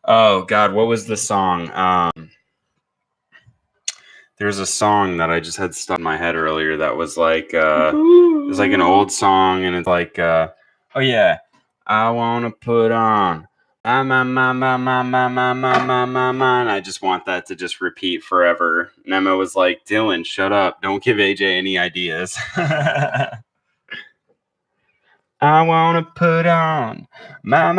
Oh God, what was the song? There's a song that I just had stuck in my head earlier that was like it was like an old song, and it's like oh yeah, I wanna put on my, and I just want that to just repeat forever. And Emma was like, Dylan, shut up, don't give AJ any ideas. I wanna put on I'm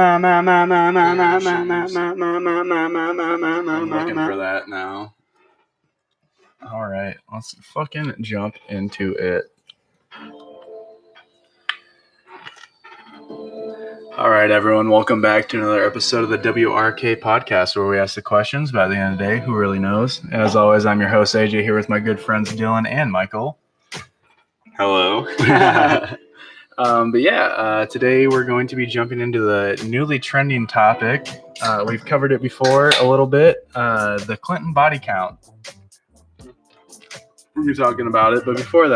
looking for that now. All right, let's fucking jump into it. All right, everyone, welcome back to another episode of the WRK podcast, where we ask the questions. By the end of the day, who really knows? As always, I'm your host AJ, here with my good friends Dylan and Michael. Hello. Today we're going to be jumping into the newly trending topic. We've covered it before a little bit, the Clinton body count. We'll be talking about it, but before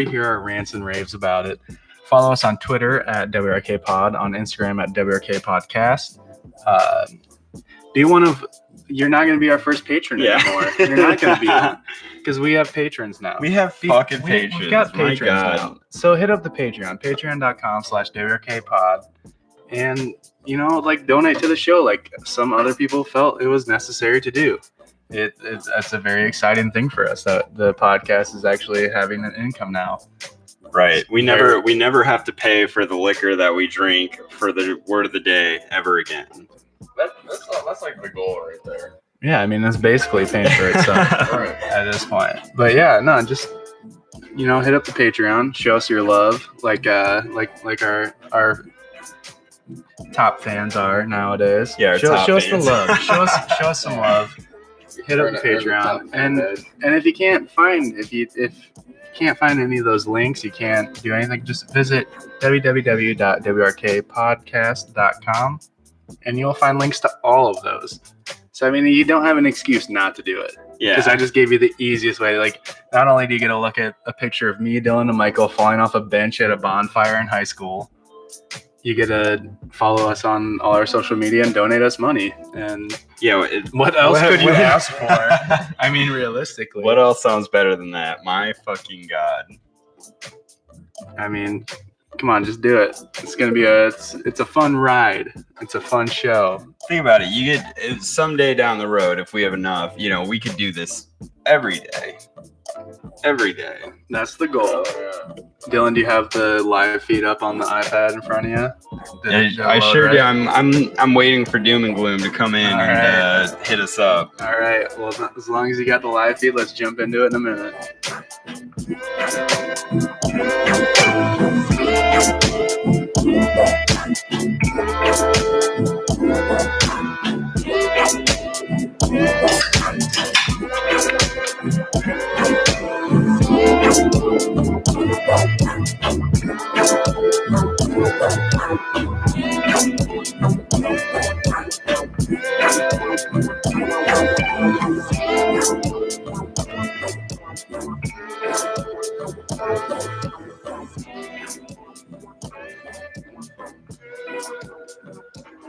you hear our rants and raves about it, follow us on Twitter at WRKPod, on Instagram at WRKPodcast. You're not going to be our first patron anymore. You're not going to be that. Because we have patrons now. We have fucking patrons. We've got patrons now. So hit up the Patreon, patreon.com/WRKPod. And, donate to the show like some other people felt it was necessary to do. It's a very exciting thing for us that the podcast is actually having an income now. Right. We never have to pay for the liquor that we drink for the word of the day ever again. That's like the goal right there. Yeah, I mean, that's basically paying for itself at this point. But yeah, no, just hit up the Patreon, show us your love, like our top fans are nowadays. Yeah, show us the love. show us some love. Hit up the Patreon, and if you can't find any of those links, you can't do anything. Just visit www.wrkpodcast.com, and you'll find links to all of those. So, I mean, you don't have an excuse not to do it. Yeah. Because I just gave you the easiest way. Like, not only do you get to look at a picture of me, Dylan, and Michael falling off a bench at a bonfire in high school, you get to follow us on all our social media and donate us money. And yeah, what else could you ask for? I mean, realistically. What else sounds better than that? My fucking God. I mean, come on, just do it. It's going to be it's a fun ride. It's a fun show. Think about it. You get someday down the road, if we have enough, we could do this every day. Every day. That's the goal. Dylan, do you have the live feed up on the iPad in front of you? I sure do. I'm waiting for Doom and Gloom to come in and hit us up. All right. Well, as long as you got the live feed, let's jump into it in a minute.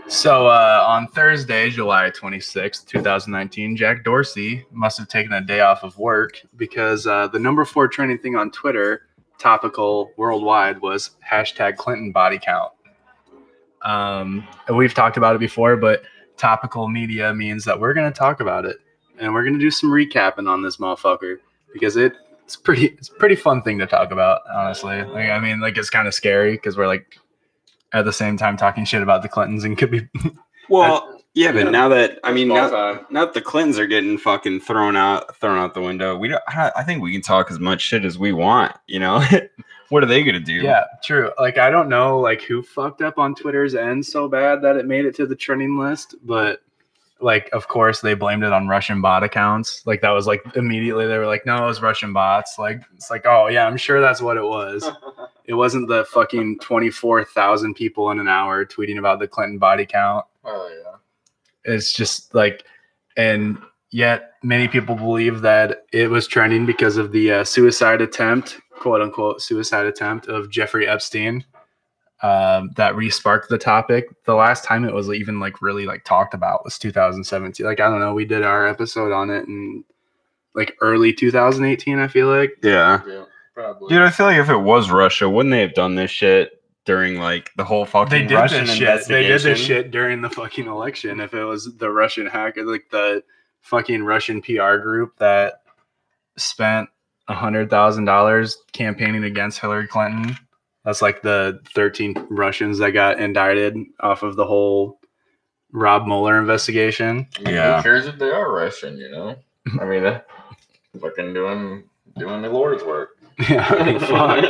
So on Thursday, July 26th, 2019, Jack Dorsey must have taken a day off of work because the number 4 trending thing on Twitter, topical worldwide, was #Clinton body count. We've talked about it before, but topical media means that we're going to talk about it. And we're going to do some recapping on this motherfucker because it's a pretty fun thing to talk about, honestly. It's kind of scary because we're at the same time talking shit about the Clintons and could be well, yeah, but now that the Clintons are getting fucking thrown out the window, I think we can talk as much shit as we want, What are they gonna do? Yeah, true. I don't know who fucked up on Twitter's end so bad that it made it to the trending list, but of course they blamed it on Russian bot accounts. That was immediately they were like, no, it was Russian bots. It's oh yeah, I'm sure that's what it was. It wasn't the fucking 24,000 people in an hour tweeting about the Clinton body count. Oh yeah. It's just and yet many people believe that it was trending because of the suicide attempt, quote unquote suicide attempt, of Jeffrey Epstein. that re-sparked the topic. The last time it was even like really like talked about was 2017. Like, I don't know, we did our episode on it in like early 2018, I feel like. Yeah. Probably. Dude, I feel like if it was Russia, wouldn't they have done this shit during like the whole fucking Russian investigation? They did this shit during the fucking election. If it was the Russian hacker, like the fucking Russian PR group that spent $100,000 campaigning against Hillary Clinton. That's like the 13 Russians that got indicted off of the whole Rob Mueller investigation. Yeah. Who cares if they are Russian, you know? I mean, fucking doing the Lord's work. Yeah, I mean, fuck.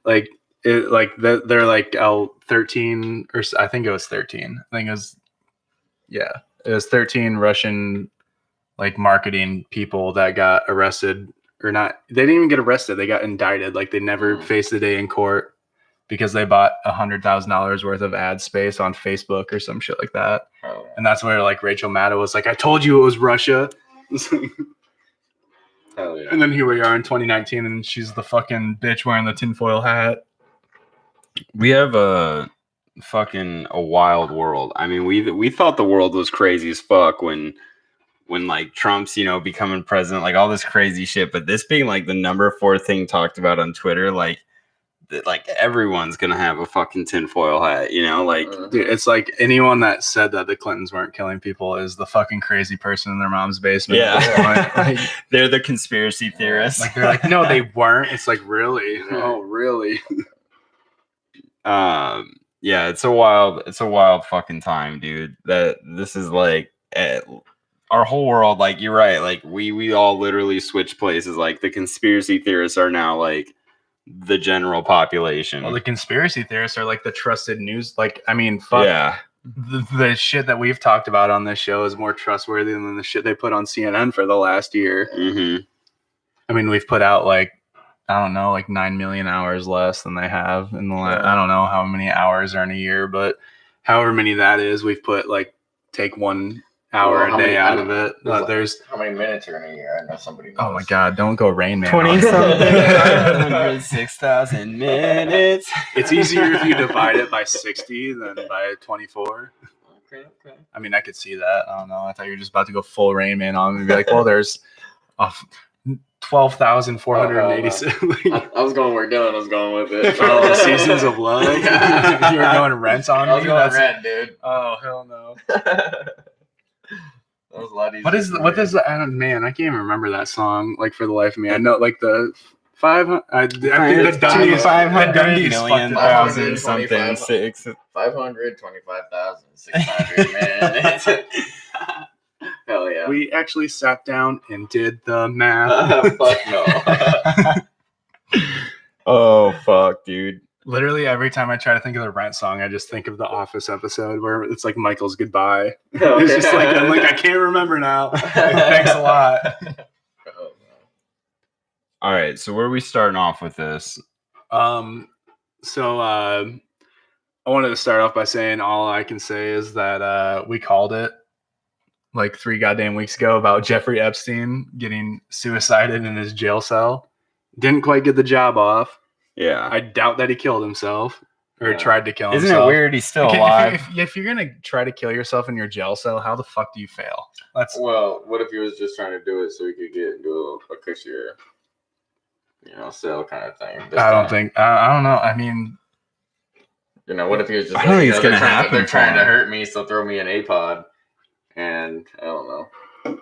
Like it, like they're like 13, or I think it was 13. I think it was, yeah, it was 13 Russian like marketing people that got arrested, or not. They didn't even get arrested. They got indicted. Like they never faced a day in court because they bought $100,000 worth of ad space on Facebook or some shit like that. Oh. And that's where like Rachel Maddow was like, "I told you it was Russia." Hell yeah. And then here we are in 2019, and she's the fucking bitch wearing the tinfoil hat. We have a wild world. I mean, we thought the world was crazy as fuck when like Trump's, you know, becoming president, like all this crazy shit. But this being like the number 4 thing talked about on Twitter, like everyone's gonna have a fucking tinfoil hat, you know, like Dude, it's like anyone that said that the Clintons weren't killing people is the fucking crazy person in their mom's basement. Yeah. At this point. Like, they're the conspiracy theorists. like they're like, no, they weren't. It's like, really? Oh, really? Yeah, it's a wild fucking time, dude. That this is like our whole world. Like you're right. Like we all literally switch places. Like the conspiracy theorists are now like the general population. Well, the conspiracy theorists are like the trusted news. Like, I mean, fuck. Yeah. The shit that we've talked about on this show is more trustworthy than the shit they put on CNN for the last year. Mm-hmm. I mean, we've put out like, I don't know, like 9 million hours less than they have in the last, I don't know how many hours are in a year, but however many that is, we've put like, take 1 hour a day out of it. There's how many minutes are in a year? I know somebody knows. Oh my god, don't go Rain Man. 20-something, 6,000 minutes. It's easier if you divide it by 60 than by 24. Okay. I mean, I could see that. I don't know. I thought you were just about to go full Rain Man on me and be like, well, there's 12,486. I was going where Dylan was going with it. Oh, Seasons of Love. You were going Rent on me. I was going Rent, dude. Oh hell no. That was a lot easier. What is the? I don't, man, I can't even remember that song. Like for the life of me, I know like the 500. I think the Dundies. 500 million thousand something 6. 525,600. Man. Hell yeah. We actually sat down and did the math. Fuck no. Oh fuck, dude. Literally every time I try to think of the Rent song, I just think of the Office episode where it's like Michael's goodbye. It's just like I'm like I can't remember now. Like, thanks a lot. All right, so where are we starting off with this? I wanted to start off by saying all I can say is that we called it like 3 goddamn weeks ago about Jeffrey Epstein getting suicided in his jail cell. Didn't quite get the job off. Yeah. I doubt that he killed himself or tried to kill himself. Isn't it weird he's still alive? If you're going to try to kill yourself in your jail cell, how the fuck do you fail? Well, what if he was just trying to do it so he could get into a cushier, cell kind of thing? I don't know. I mean, what if he was just I don't think it's going to happen. They're trying to hurt me, so throw me an APOD. And I don't know.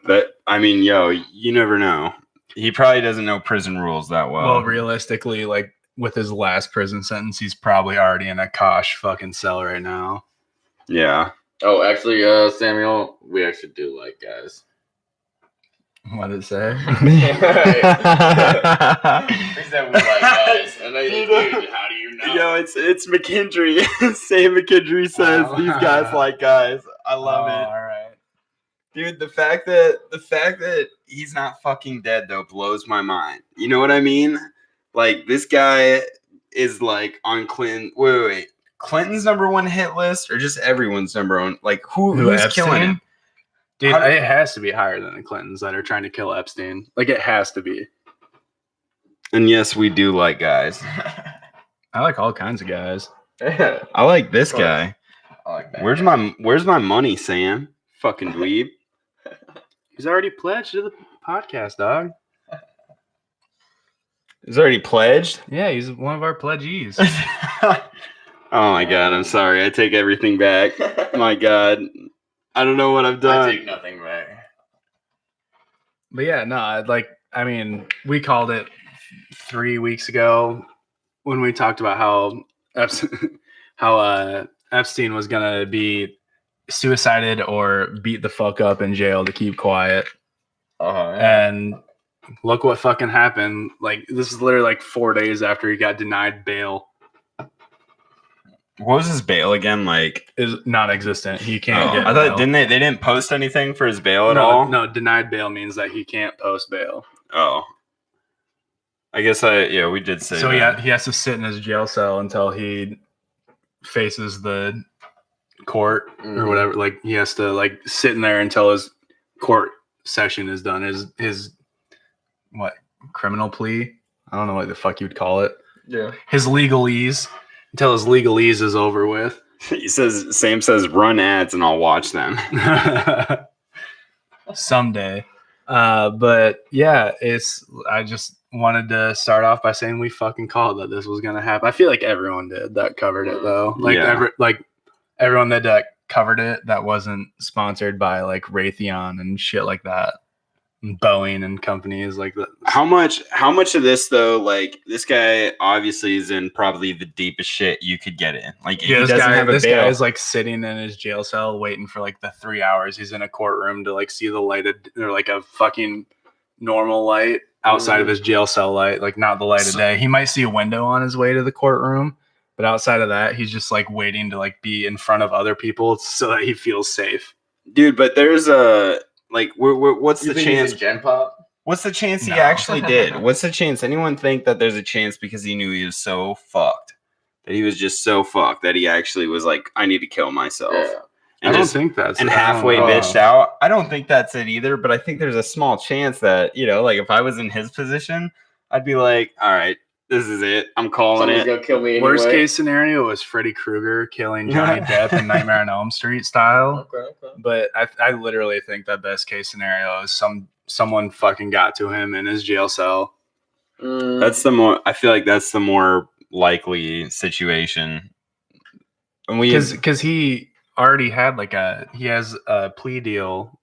But, I mean, you never know. He probably doesn't know prison rules that well. Well, realistically, like, with his last prison sentence, he's probably already in a Kosh fucking cell right now. Yeah. Oh, actually, Samuel, we actually do like guys. What did it say? He said we like guys. And dude, how do you know? It's McKendry. Sam McKendry says these guys like guys. I love it. All right. Dude, the fact that he's not fucking dead though blows my mind. You know what I mean? Like this guy is like on Clinton. Wait. Clinton's #1 hit list or just everyone's #1? Like who's Epstein? killing him? Dude, it has to be higher than the Clintons that are trying to kill Epstein. Like it has to be. And yes, we do like guys. I like all kinds of guys. I like this Of course. guy. I like that. Where's my money, Sam? Fucking dweeb. He's already pledged to the podcast, dog. He's already pledged. Yeah, he's one of our pledgees. Oh my god, I'm sorry. I take everything back. My god. I don't know what I've I done. take nothing back. But yeah, no, we called it 3 weeks ago when we talked about how Epstein was gonna be suicided or beat the fuck up in jail to keep quiet. And look what fucking happened. Like, this is literally like 4 days after he got denied bail. What was his bail again? Like, Is non-existent. He can't get I thought bail. they didn't post anything for his bail at all? No, denied bail means that he can't post bail. Oh. I guess we did say So that. he has to sit in his jail cell until he faces the court or whatever. Like, he has to like sit in there until his court session is done. His what, criminal plea? I don't know what the fuck you'd call it. Yeah. His legalese, until his legalese is over with. Sam says run ads and I'll watch them. Someday. But yeah, I just wanted to start off by saying we fucking called that this was gonna happen. I feel like everyone did that covered it though. Like Yeah. everyone that covered it that wasn't sponsored by like Raytheon and shit like that. And Boeing and companies like that. How much of this though, like this guy obviously is in probably the deepest shit you could get in. Like he Yeah, doesn't have a this bail. guy is like sitting in his jail cell waiting for like the 3 hours he's in a courtroom to like see the lighted or like a fucking normal light outside of his jail cell light, like not the light of day. He might see a window on his way to the courtroom, but outside of that, he's just like waiting to like be in front of other people so that he feels safe. Dude, but there's a like what's You the think he's chance? in Gen Pop? What's the chance he No. actually did? What's the chance? Anyone think that there's a chance because he knew he was so fucked? That he was just so fucked that he actually was like, I need to kill myself. Yeah. I don't think that's and I don't halfway know. bitched out. I don't think that's it either, but I think there's a small chance that, like if I was in his position, I'd be like, all right, this is it. I'm calling Somebody's it. gonna kill me anyway. Worst case scenario was Freddy Krueger killing Johnny Depp in Nightmare on Elm Street style. Okay. But I literally think that best case scenario is someone fucking got to him in his jail cell. I feel like that's the more likely situation. And Because he already had he has a plea deal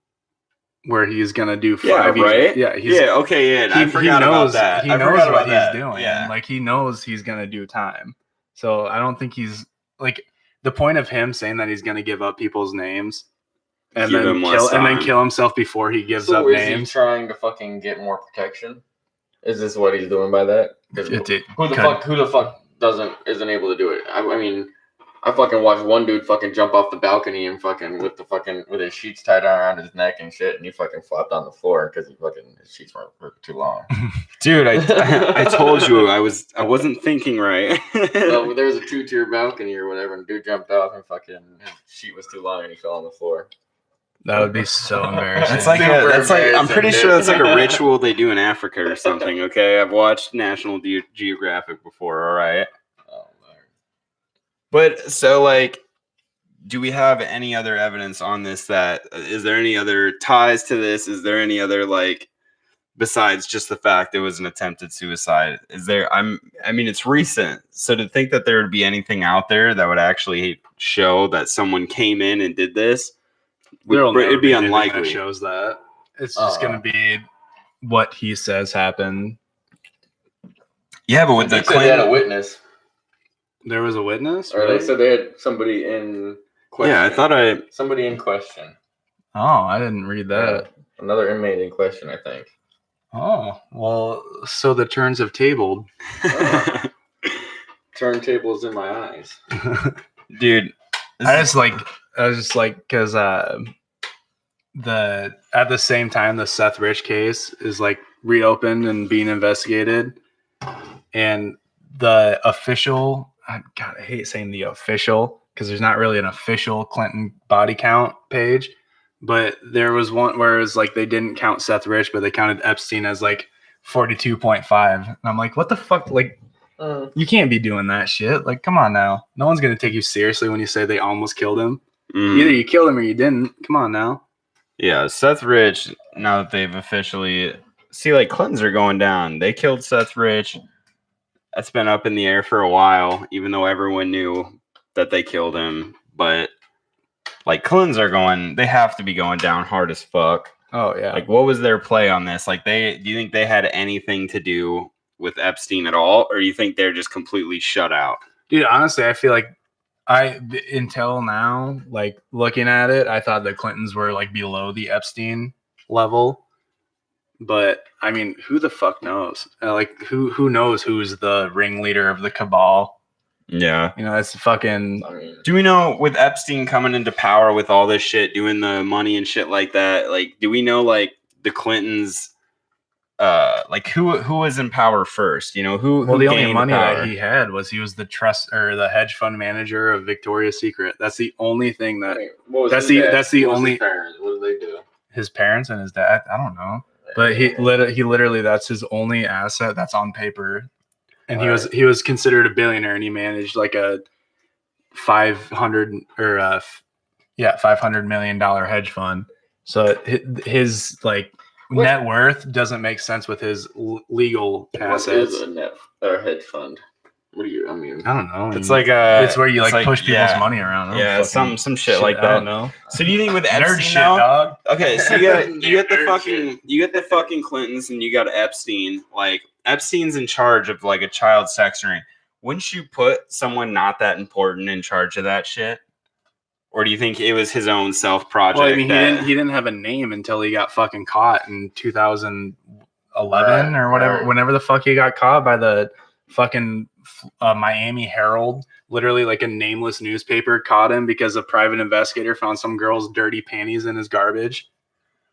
where he's gonna do 5 years. right? Yeah, okay, yeah. I forgot about that. He I knows forgot what about that. he's doing. Yeah. Like he knows he's gonna do time. So I don't think he's like the point of him saying that he's gonna give up people's names and Give then him less time. kill himself before he gives So up is names. he trying to fucking get more protection? Is this what he's doing by that? 'Cause who the fuck isn't able to do it? I mean, I fucking watched one dude fucking jump off the balcony and fucking with his sheets tied around his neck and shit, and he fucking flopped on the floor because his sheets were too long. Dude, I told you I wasn't thinking right. So there was a 2-tier balcony or whatever, and dude jumped off and fucking his sheet was too long and he fell on the floor. That would be so embarrassing. That's like I'm pretty embarrassing, sure that's like a dude. ritual they do in Africa or something. Okay, I've watched National Geographic before. All right, Oh man. but so like, do we have any other evidence on this? Is there any other ties to this? Is there any other like besides just the fact it was an attempted suicide? Is there? I mean, it's recent, so to think that there would be anything out there that would actually show that someone came in and did this. It'd be anything unlikely. that shows that. It's just gonna be what he says happened. Yeah, but with They the said they had a claim, witness, There was a witness, or they said they had somebody in question. yeah, I thought somebody in question. Oh, I didn't read that. Another inmate in question, I think. Oh, well, so the turns have tabled. Turntables in my eyes. dude. I was just like, because at the same time, the Seth Rich case is like reopened and being investigated, and the official, God, I hate saying the official because there's not really an official Clinton body count page, but there was one where it was like they didn't count Seth Rich, but they counted Epstein as like 42.5, and I'm like, what the fuck, like. You can't be doing that shit. Like, come on now. No one's gonna take you seriously when you say they almost killed him. Either you killed him or you didn't. Come on now. Yeah, Seth Rich. Now that they've officially like Clintons are going down. They killed Seth Rich. That's been up in the air for a while, even though everyone knew that they killed him. But like Clintons are going, they have to be going down hard as fuck. Oh yeah. Like, what was their play on this? Like, do you think they had anything to do with Epstein at all, or do you think they're just completely shut out? Dude, honestly, I feel like until now, like looking at it, I thought the Clintons were like below the Epstein level. But I mean, who the fuck knows? Like, who knows who's the ringleader of the cabal? Yeah, it's fucking. Do we know with Epstein coming into power with all this shit, doing the money and shit like that? Like, do we know like the Clintons? Like who was in power first? Who? Well, the only money power? that he had was he was the trust or the hedge fund manager of Victoria's Secret. That's the only thing that. That's the only. His parents? What did they do? His parents and his dad. I don't know, but he literally that's his only asset that's on paper, and he was considered a billionaire, and he managed like a $500 million hedge fund. So his like. Net worth doesn't make sense with his legal assets. What is a net or hedge fund? What do you? I don't know. It's like it's where you like push people's money around. Yeah, some shit like that. I don't know. So do you think with Epstein, nerd shit, dog? Okay, so you get the fucking Clintons and you got Epstein. Like Epstein's in charge of like a child sex ring. Wouldn't you put someone not that important in charge of that shit? Or do you think it was his own self project? Well, I mean, he didn't have a name until he got fucking caught in 2011 or whatever. Right. Whenever the fuck he got caught by the fucking Miami Herald, literally like a nameless newspaper caught him because a private investigator found some girl's dirty panties in his garbage.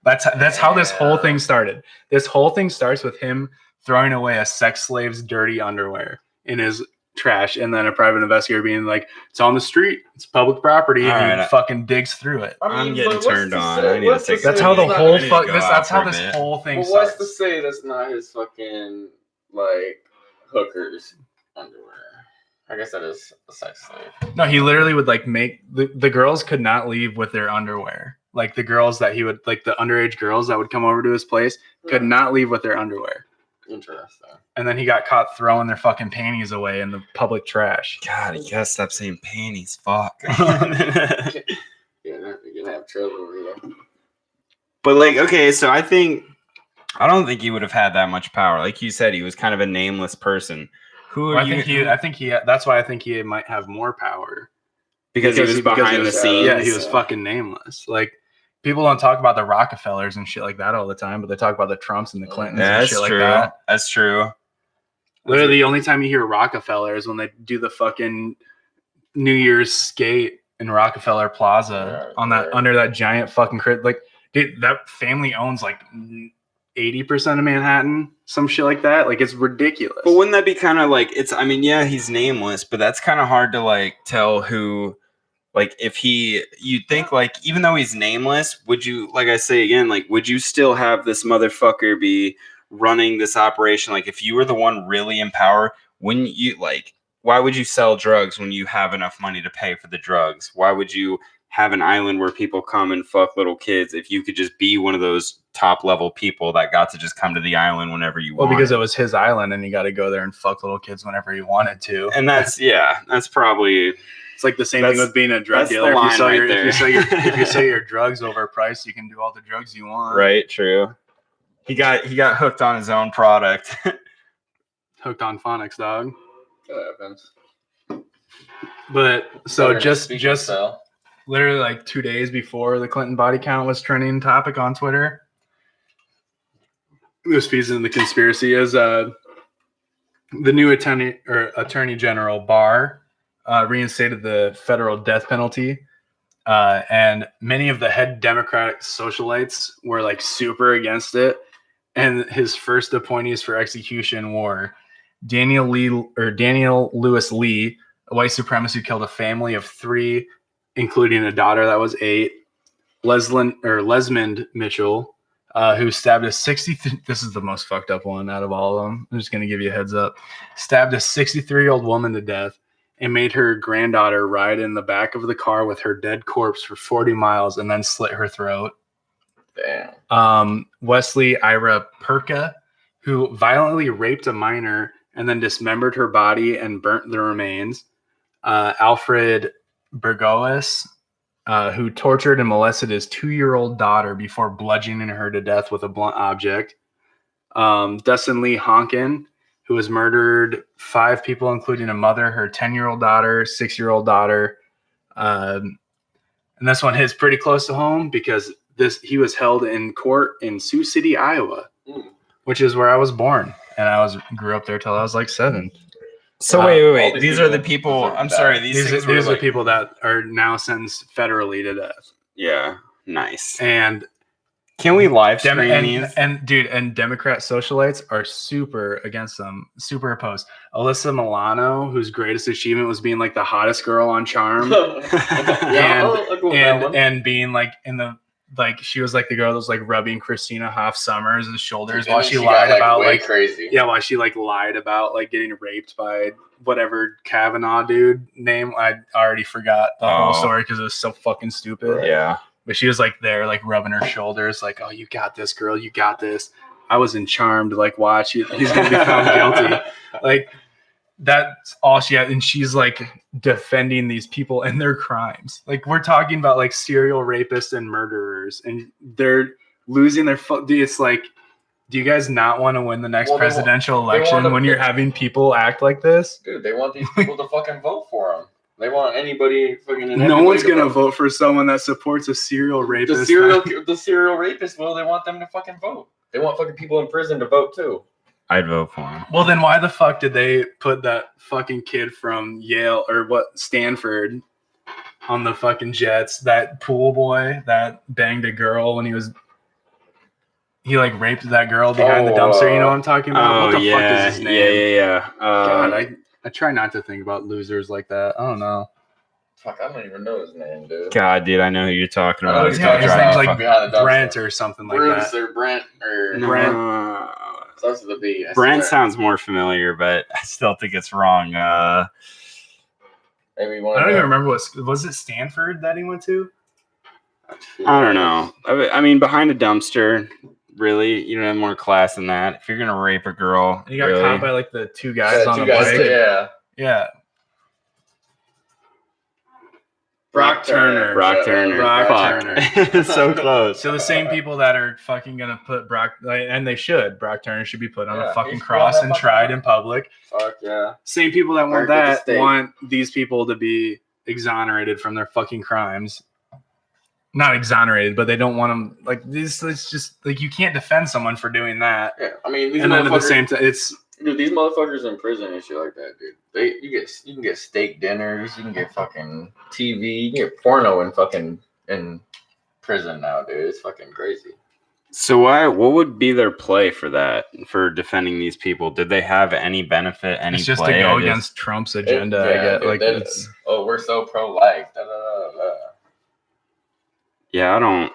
That's how this whole thing started. This whole thing starts with him throwing away a sex slave's dirty underwear in his trash, and then a private investigator being like, it's on the street, it's public property, and he fucking digs through it. I'm getting turned on. I need to take that's how the whole that's how this whole thing starts. What's to say that's not his fucking like hookers underwear? I guess that is a sex slave. No, he literally would like make the girls could not leave with their underwear. Like the girls that he would like the underage girls that would come over to his place could not leave with their underwear. Interesting. And then he got caught throwing their fucking panties away in the public trash. God, you gotta stop saying panties. Fuck. Yeah, you're gonna have trouble over here. But like, okay, so I don't think he would have had that much power. Like you said, he was kind of a nameless person. I think he. That's why I think he might have more power because he was behind the scenes. Yeah, he was fucking nameless. Like. People don't talk about the Rockefellers and shit like that all the time, but they talk about the Trumps and the Clintons and shit like that. That's true. Literally, the only time you hear Rockefeller is when they do the fucking New Year's skate in Rockefeller Plaza under that giant fucking like, dude, that family owns like 80% of Manhattan, some shit like that. Like, it's ridiculous. But wouldn't that be kind of like he's nameless, but that's kind of hard to like tell who. Like you'd think like, even though he's nameless, would you, like I say again, like, would you still have this motherfucker be running this operation? Like if you were the one really in power, wouldn't you like, why would you sell drugs when you have enough money to pay for the drugs? Why would you have an island where people come and fuck little kids if you could just be one of those top level people that got to just come to the island whenever you want? Well, because it was his island and you got to go there and fuck little kids whenever you wanted to. And that's probably... It's like the same thing with being a drug dealer. If you sell your drugs overpriced, you can do all the drugs you want. Right, true. He got hooked on his own product. Hooked on phonics, dog. That happens. But so just literally like 2 days before the Clinton body count was trending topic on Twitter, this feeds into the conspiracy is the new Attorney General Barr reinstated the federal death penalty, and many of the head Democratic socialites were like super against it. And his first appointees for execution were Daniel Lewis Lee, a white supremacist who killed a family of 3, including a daughter that was 8. Lesmond Mitchell, who stabbed a 63. This is the most fucked up one out of all of them. I'm just gonna give you a heads up. Stabbed a 63-year-old woman to death and made her granddaughter ride in the back of the car with her dead corpse for 40 miles and then slit her throat. Damn. Wesley Ira Perka, who violently raped a minor and then dismembered her body and burnt the remains. Alfred Burgoas, who tortured and molested his 2-year-old daughter before bludgeoning her to death with a blunt object. Dustin Lee Honkin, who has murdered 5 people, including a mother, her 10-year-old daughter, 6-year-old daughter. And this one hits pretty close to home because he was held in court in Sioux City, Iowa, which is where I was born. And I grew up there till I was like 7. So wait. These are the people. I'm sorry. These are the people that are now sentenced federally to death. Yeah, nice. And can we live stream these? And Democrat socialites are super against them, super opposed. Alyssa Milano, whose greatest achievement was being like the hottest girl on Charm, and being like she was like the girl that was like rubbing Christina Hoff Summers' shoulders while she lied about like crazy. Yeah, while she like lied about like getting raped by whatever Kavanaugh dude name. I already forgot the whole story because it was so fucking stupid. Yeah. But she was like there, like rubbing her shoulders, like, "Oh, you got this, girl. You got this." I was in Charmed, like, watch. He's gonna be found guilty. Like, that's all she had, and she's like defending these people and their crimes. Like, we're talking about like serial rapists and murderers, and they're losing their. It's like, do you guys not want to win the next presidential election when you're having people act like this? Dude, they want these people to fucking vote for them. They want anybody fucking. No one's gonna vote for someone that supports a serial rapist. The serial rapist. Well, they want them to fucking vote. They want fucking people in prison to vote too. I'd vote for him. Well, then why the fuck did they put that fucking kid from Yale or Stanford on the fucking Jets? That pool boy that banged a girl when he like raped that girl behind the dumpster. You know what I'm talking about? What the fuck is his name? Yeah. God, I try not to think about losers like that. I don't know. Fuck, I don't even know his name, dude. God, dude, I know who you're talking about. His name's like Brent or something like Bruce that. Or Brent or Brent. Starts with a B. Brent sounds more familiar, but I still think it's wrong. Maybe I don't even remember was it Stanford that he went to? I don't know. I mean, behind a dumpster, really, you don't have more class than that. If you're gonna rape a girl, and he got caught by like the 2 guys on the bike. Yeah. Brock Turner. So close. So the same people that are fucking gonna put Brock, and they should. Brock Turner should be put on a fucking cross and tried in public. Fuck yeah. Same people that want that want these people to be exonerated from their fucking crimes. Not exonerated, but they don't want them like this. It's just like you can't defend someone for doing that. Yeah, I mean, and then at the same time, dude, these motherfuckers in prison and shit like that, dude. You can get steak dinners, you can get fucking TV, you can get porno in prison now, dude. It's fucking crazy. So what would be their play for that, for defending these people? Did they have any benefit, any It's just play? to go against Trump's agenda, I get. Dude, like, we're so pro-life. Yeah, I don't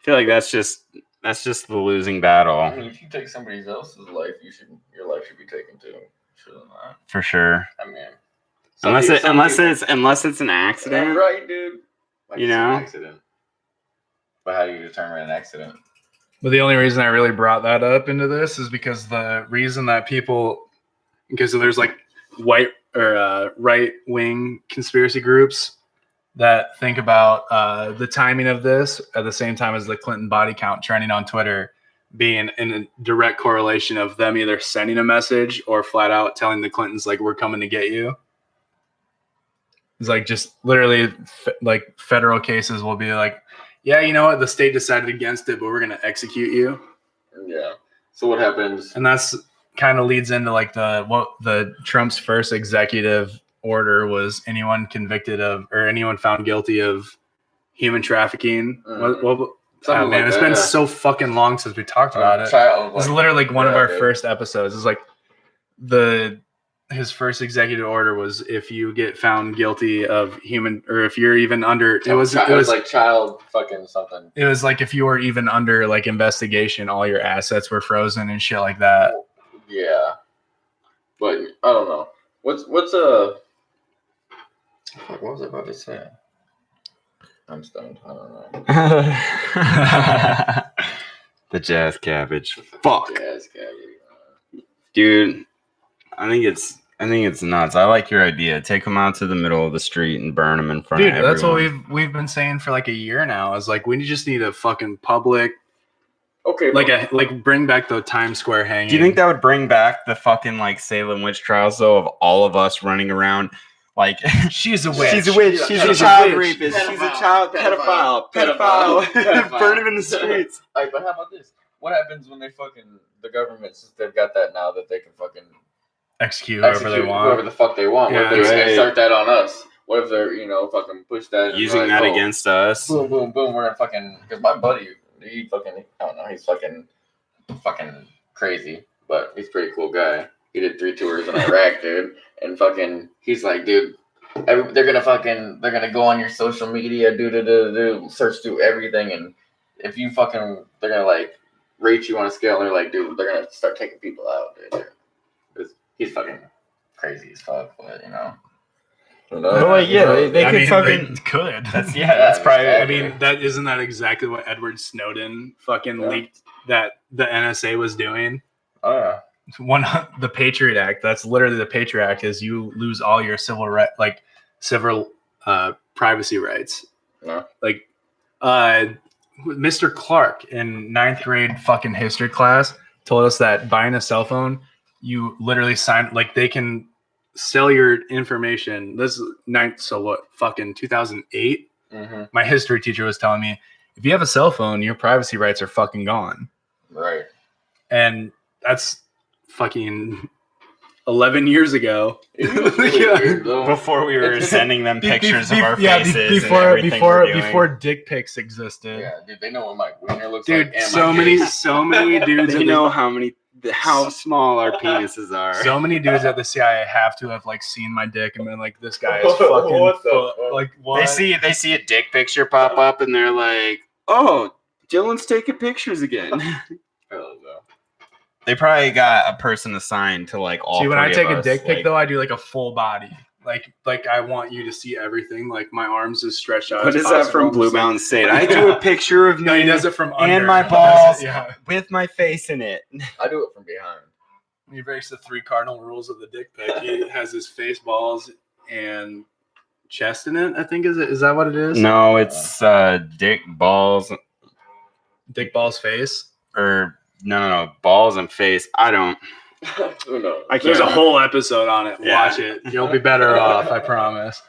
feel like that's just the losing battle. I mean, if you take somebody else's life, your life should be taken too. Shouldn't that? For sure. I mean, unless it's an accident, yeah, right, dude? Like you know, an accident. But how do you determine an accident? But the only reason I really brought that up into this is because the reason that because there's like right wing conspiracy groups that think about the timing of this at the same time as the Clinton body count trending on Twitter being in a direct correlation of them either sending a message or flat out telling the Clintons, like, we're coming to get you. It's like just literally like federal cases will be like, yeah, you know what? The state decided against it, but we're going to execute you. Yeah. So what happens? And that's kind of leads into like the Trump's first executive order was anyone convicted of or anyone found guilty of human trafficking. Man, it's been so fucking long since we talked about it. It's literally like one of our first episodes. It's like the his first executive order was if you get found guilty of human, or if you're even under, it was like child fucking something. It was like if you were even under like investigation, all your assets were frozen and shit like that. Yeah, but I don't know. What was I about to say? I'm stoned. I don't know. The jazz cabbage. Fuck. Jazz cabbage. Dude, I think it's nuts. I like your idea. Take them out to the middle of the street and burn them in front of everyone. Dude, that's what we've been saying for like a year now. Is like we just need a fucking public. Okay. Like bring back the Times Square hanging. Do you think that would bring back the fucking like Salem witch trials though, of all of us running around like she's a witch. She's a witch. She's a child rapist. She's a child pedophile. Burn him in the streets. Alright, but how about this? What happens when the government, since they've got that now, that they can fucking execute whoever they want, whoever the fuck they want? Yeah, what if they start that on us? What if they're fucking push that using that against us? Boom, boom, boom. We're gonna fucking, because my buddy, he fucking, I don't know, he's fucking crazy, but he's a pretty cool guy. He did 3 tours in Iraq, dude, and fucking, he's like, dude, they're gonna go on your social media, do search through everything, and if you fucking, they're gonna like rate you on a scale, and they're like, dude, they're gonna start taking people out, dude. He's fucking crazy as fuck, but They could. That's probably. I mean, isn't that exactly what Edward Snowden fucking leaked that the NSA was doing? Oh yeah. The Patriot Act. That's literally the Patriot Act. Is you lose all your civil privacy rights. Yeah. Like, Mr. Clark in 9th grade fucking history class told us that buying a cell phone, you literally sign, like they can sell your information. This is 2008. Mm-hmm. My history teacher was telling me, if you have a cell phone, your privacy rights are fucking gone. Right. And that's fucking 11 years ago. Before we were sending them pictures of our faces. Before dick pics existed. Yeah, dude, they know what my wiener looks like. Dude, so many dudes. They know how small our penises are. So many dudes at the CIA have to have like seen my dick and been like, this guy is fucking what? They see a dick picture pop up and they're like, oh, Dylan's taking pictures again. They probably got a person assigned to like all. See, when I take a us, dick pic though, I do like a full body. Like I want you to see everything. Like my arms is stretched out. What is that from Blue Mountain State? I do a picture of me. No, he does it from under. And my balls with my face in it. I do it from behind. He breaks the 3 cardinal rules of the dick pic. He has his face, balls, and chest in it. I think is that what it is? No, it's dick, balls, face, or no, balls and face. I don't. No. There's a whole episode on it. Yeah. Watch it. You'll be better off. I promise.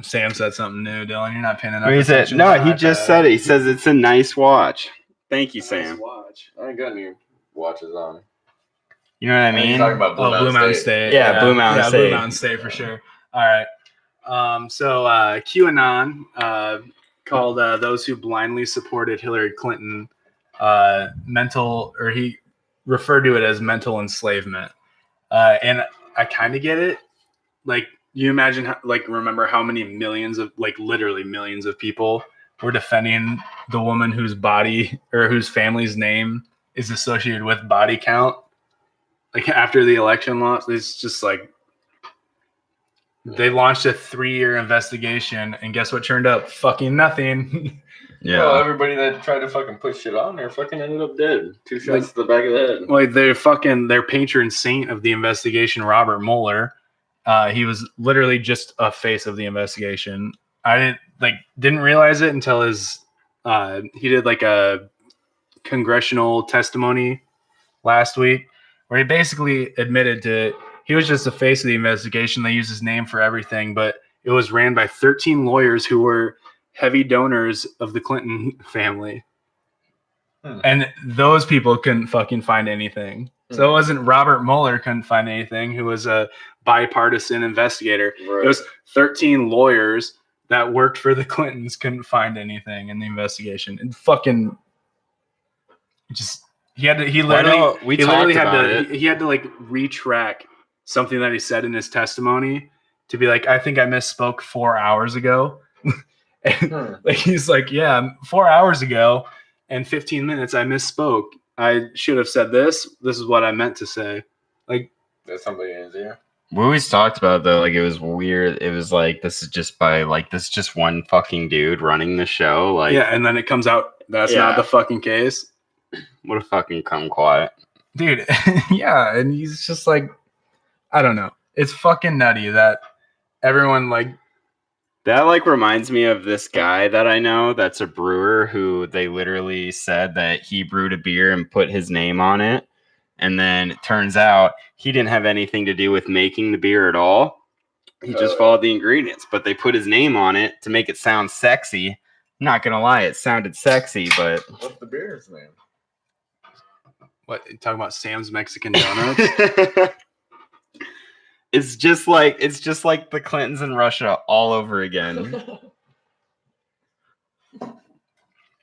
Sam said something new, Dylan. You're not paying enough attention. No, he just said it. He says it's a nice watch. Thank you, Sam. Watch. I ain't got any watches on. You know what I mean? You're talking about Blue Mountain State. Yeah, Blue Mountain State. Blue Mountain State for sure. All right. So QAnon called those who blindly supported Hillary Clinton he referred to it as mental enslavement. And I kind of get it. Like, you imagine, remember how many millions of, literally millions of people were defending the woman whose body or whose family's name is associated with body count? Like, after the election loss, it's just like, they launched a 3-year investigation, and guess what turned up? Fucking nothing. Yeah. Well, everybody that tried to fucking put shit on there fucking ended up dead. 2 shots to the back of the head. Like, their patron saint of the investigation, Robert Mueller, he was literally just a face of the investigation. I didn't realize it until he did like a congressional testimony last week where he basically admitted to he was just the face of the investigation. They used his name for everything, but it was ran by 13 lawyers who were heavy donors of the Clinton family. And those people couldn't fucking find anything. So it wasn't Robert Mueller couldn't find anything, who was a bipartisan investigator. Right. It was 13 lawyers that worked for the Clintons couldn't find anything in the investigation. And fucking just He literally had to like retrack something that he said in his testimony to be like, I think I misspoke 4 hours ago. And like he's like, yeah, 4 hours ago and 15 minutes I misspoke. I should have said this. This is what I meant to say. Like there's somebody in his ear. We always talked about though, like it was weird. It was like this is just one fucking dude running the show. Like yeah, and then it comes out that's not the fucking case. What a fucking quiet. Dude, yeah, and he's just like, I don't know. It's fucking nutty that everyone like that like reminds me of this guy that I know that's a brewer who they literally said that he brewed a beer and put his name on it. And then it turns out he didn't have anything to do with making the beer at all. He just followed the ingredients, but they put his name on it to make it sound sexy. Not gonna lie, it sounded sexy, but what's the beer's name? What, you talking about Sam's Mexican Donuts? It's just like the Clintons in Russia all over again.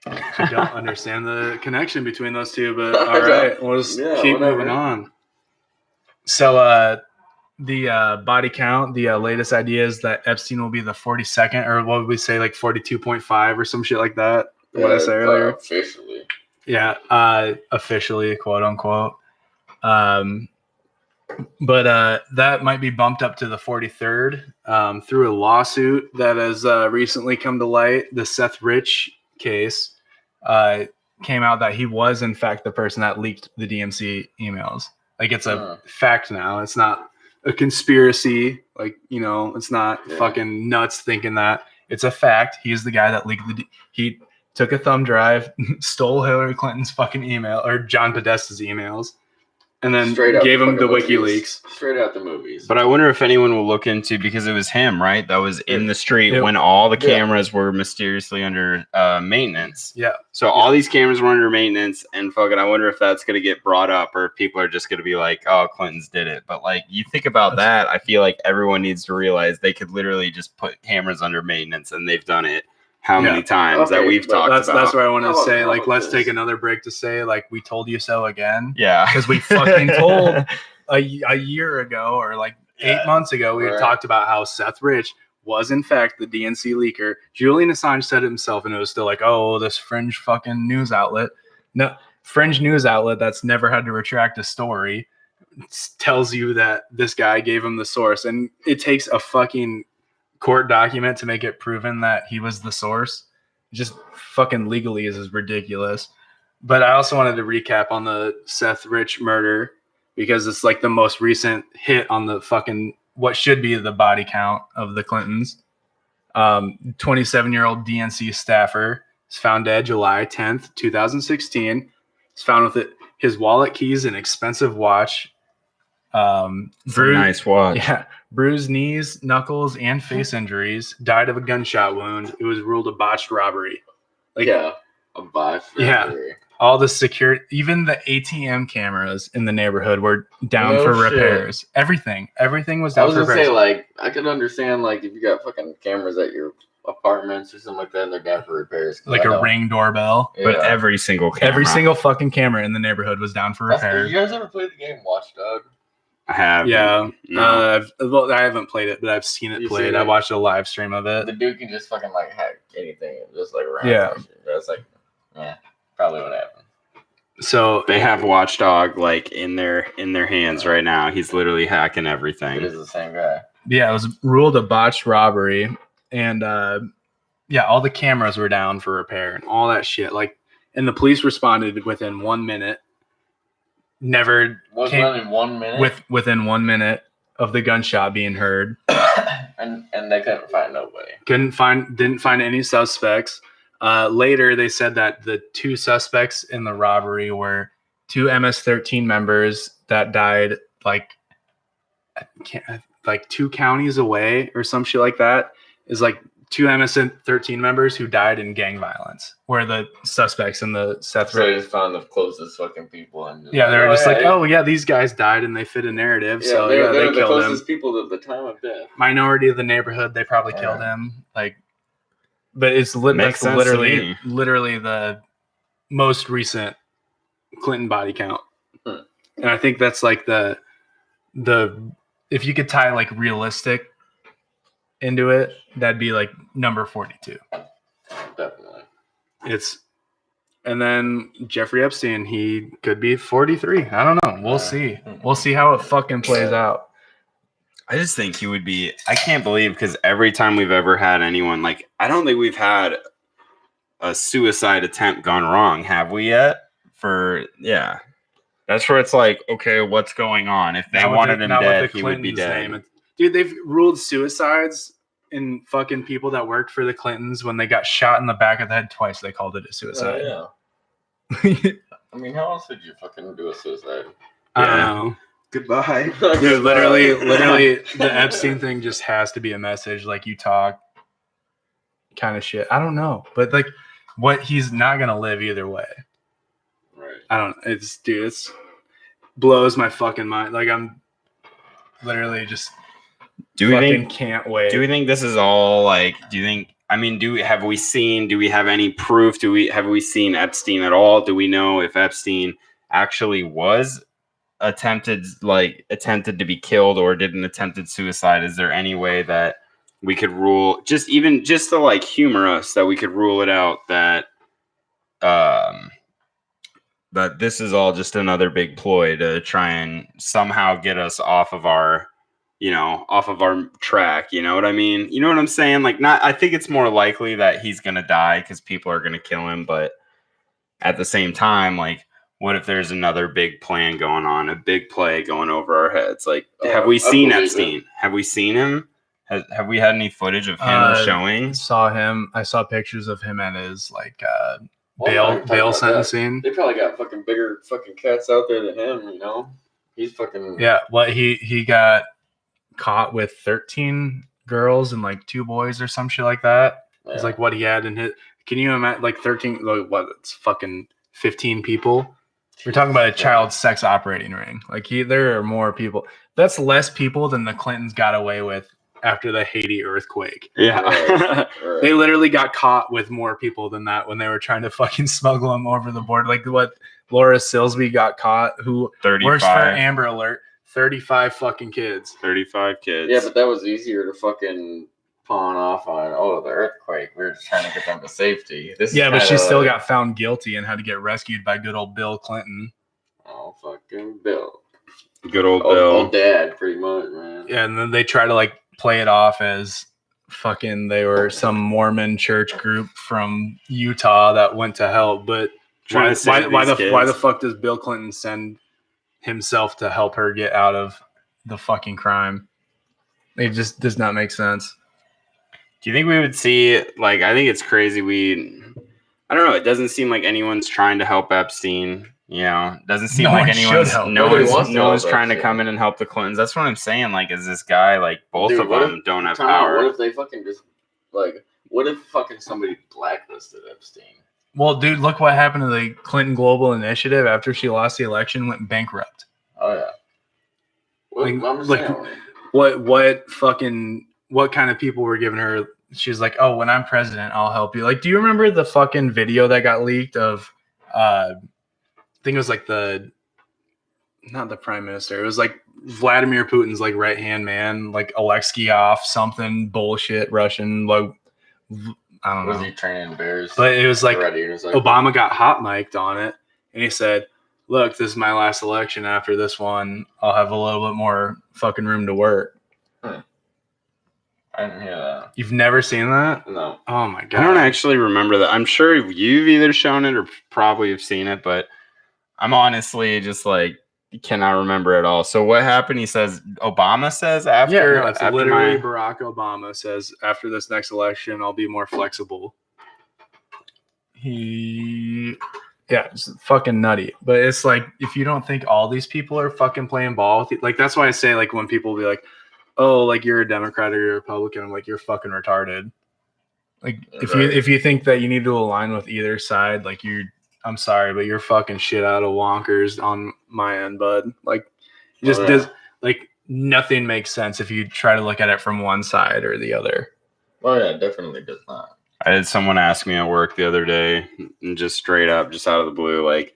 I don't understand the connection between those two, but all right, we'll just keep moving on. So the body count, the latest idea is that Epstein will be the 42nd, or what would we say, like 42.5 or some shit like that? What I say earlier? Officially. Yeah, officially, quote unquote. But that might be bumped up to the 43rd through a lawsuit that has recently come to light. The Seth Rich case came out that he was, in fact, the person that leaked the DNC emails. Like, it's a fact now. It's not a conspiracy. Like, you know, it's not fucking nuts thinking that. It's a fact. He's the guy that leaked he took a thumb drive, stole Hillary Clinton's fucking email, or John Podesta's emails, and then gave him the WikiLeaks. Straight out the movies. But I wonder if anyone will look into, because it was him, right? That was in the street when all the cameras were mysteriously under maintenance. Yeah. So all these cameras were under maintenance, and fucking, I wonder if that's going to get brought up, or if people are just going to be like, oh, Clinton's did it. But like, you think about that, I feel like everyone needs to realize they could literally just put cameras under maintenance, and they've done it. How many times that we've talked about. That's what I want to say. Like, let's take another break to say, like, we told you so again. Yeah. Because we fucking told a year ago, or like 8 months ago, we had talked about how Seth Rich was, in fact, the DNC leaker. Julian Assange said it himself, and it was still like, oh, this fringe fucking news outlet. No, fringe news outlet that's never had to retract a story tells you that this guy gave him the source. And it takes a fucking court document to make it proven that he was the source. Just fucking legally is ridiculous. But I also wanted to recap on the Seth Rich murder, because it's like the most recent hit on the fucking what should be the body count of the Clintons. 27-year-old DNC staffer is found dead July 10th, 2016. He's found with his wallet, keys, and expensive watch. Nice watch. Yeah, bruised knees, knuckles, and face injuries. Died of a gunshot wound. It was ruled a botched robbery. Like, a botched robbery. Yeah, all the security, even the ATM cameras in the neighborhood were down for repairs. Everything was down for repairs. I was gonna say, like, I could understand, like, if you got fucking cameras at your apartments or something like that, and they're down for repairs. Like a Ring doorbell. Yeah. But every single fucking camera in the neighborhood was down for repair. You guys ever played the game Watch Dogs? I have. Yeah. No. I haven't played it, but I've seen it played. I watched a live stream of it. The dude can just fucking like hack anything and just like around. Yeah. That's like, probably what happened. So they have Watchdog like in their hands right now. He's literally hacking everything. It is the same guy. Yeah, it was ruled a botched robbery, and all the cameras were down for repair and all that shit. Like, and the police responded within 1 minute. Never in 1 minute. Within 1 minute of the gunshot being heard, and they couldn't find nobody. Didn't find any suspects. Later, they said that the two suspects in the robbery were two MS-13 members that died like 2 counties away or some shit like that. Is like 2 MS-13 members who died in gang violence, where the suspects in the Seth. So they just found the closest fucking people, and they were just like, oh yeah, these guys died and they fit a narrative. So they killed the closest people at the time of death. Minority of the neighborhood, they probably killed him. Like, but it's literally the most recent Clinton body count. And I think that's like the if you could tie like realistic into it, that'd be like number 42. Definitely. And then Jeffrey Epstein, he could be 43. I don't know. We'll see. We'll see how it fucking plays out. I just think he would be. I can't believe, because every time we've ever had anyone, like, I don't think we've had a suicide attempt gone wrong, have we yet? Yeah. That's where it's like, okay, what's going on? If they wanted him dead, he would be dead. Dude, they've ruled suicides in fucking people that worked for the Clintons when they got shot in the back of the head twice. They called it a suicide. Yeah. I mean, how else would you fucking do a suicide? I don't know. Goodbye. Dude, literally, the Epstein thing just has to be a message, like you talk kind of shit. I don't know. But like he's not gonna live either way. Right. I don't it's blows my fucking mind. Like I'm literally just can't wait. Do we think this is all like, have we have any proof? Have we seen Epstein at all? Do we know if Epstein actually was attempted to be killed or did an attempted suicide? Is there any way that we could rule, just to like humor us, that we could rule it out that that this is all just another big ploy to try and somehow get us off of our track? You know what I mean? You know what I'm saying? Like, I think it's more likely that he's going to die because people are going to kill him. But at the same time, like, what if there's another big plan going on, a big play going over our heads? Like, have we seen Epstein? Have we seen him? Have we had any footage of him showing? I saw pictures of him at his like bail sentencing. They probably got fucking bigger fucking cats out there than him, you know? He's fucking... Yeah, he got caught with 13 girls and like 2 boys or some shit like that. Yeah. It's like what he had in his... Can you imagine, like 13, like what, it's fucking 15 people? We're talking about a child sex operating ring. Like there are more people. That's less people than the Clintons got away with after the Haiti earthquake. Yeah. Right. They literally got caught with more people than that when they were trying to fucking smuggle them over the border. Like what Laura Silsby got caught, who 35. Works for Amber Alert. 35 fucking kids. 35 kids. Yeah, but that was easier to fucking pawn off on. Oh, the earthquake. We were just trying to get them to safety. But she still got found guilty and had to get rescued by good old Bill Clinton. Oh, fucking Bill. Good old Bill. Old dad, pretty much, man. Yeah, and then they try to like play it off as fucking they were some Mormon church group from Utah that went to help. But why the fuck does Bill Clinton send himself to help her get out of the fucking crime? It just does not make sense. Do you think we would see, like, I think it's crazy. I don't know. It doesn't seem like anyone's trying to help Epstein. You know, it doesn't seem like no one's trying to come in and help the Clintons. That's what I'm saying. Like, is this guy, like, both of them don't have power? What if they fucking just, like, what if fucking somebody blacklisted Epstein? Well, dude, look what happened to the Clinton Global Initiative after she lost the election, went bankrupt. Oh, yeah. What kind of people were giving her? She's like, oh, when I'm president, I'll help you. Like, do you remember the fucking video that got leaked of, I think it was like not the prime minister. It was like Vladimir Putin's like right-hand man, like Alexeyov, something bullshit Russian. Like, I don't know. Was he training bears? But it was like Obama got hot mic'd on it, and he said, look, this is my last election. After this one, I'll have a little bit more fucking room to work. I didn't hear that. You've never seen that? No. Oh my god. I don't actually remember that. I'm sure you've either shown it or probably have seen it, but I'm honestly just like cannot remember at all. So what happened? He says Obama says after. Yeah, it's literally Barack Obama says after this next election, I'll be more flexible. It's fucking nutty. But it's like if you don't think all these people are fucking playing ball with you, like that's why I say like when people be like, oh, like you're a Democrat or you're a Republican, I'm like, you're fucking retarded. Like if you think that you need to align with either side, like I'm sorry, but you're fucking shit out of wonkers on my end, bud. Like does like nothing makes sense if you try to look at it from one side or the other. Oh yeah, definitely does not. I had someone ask me at work the other day, and just straight up, just out of the blue, like,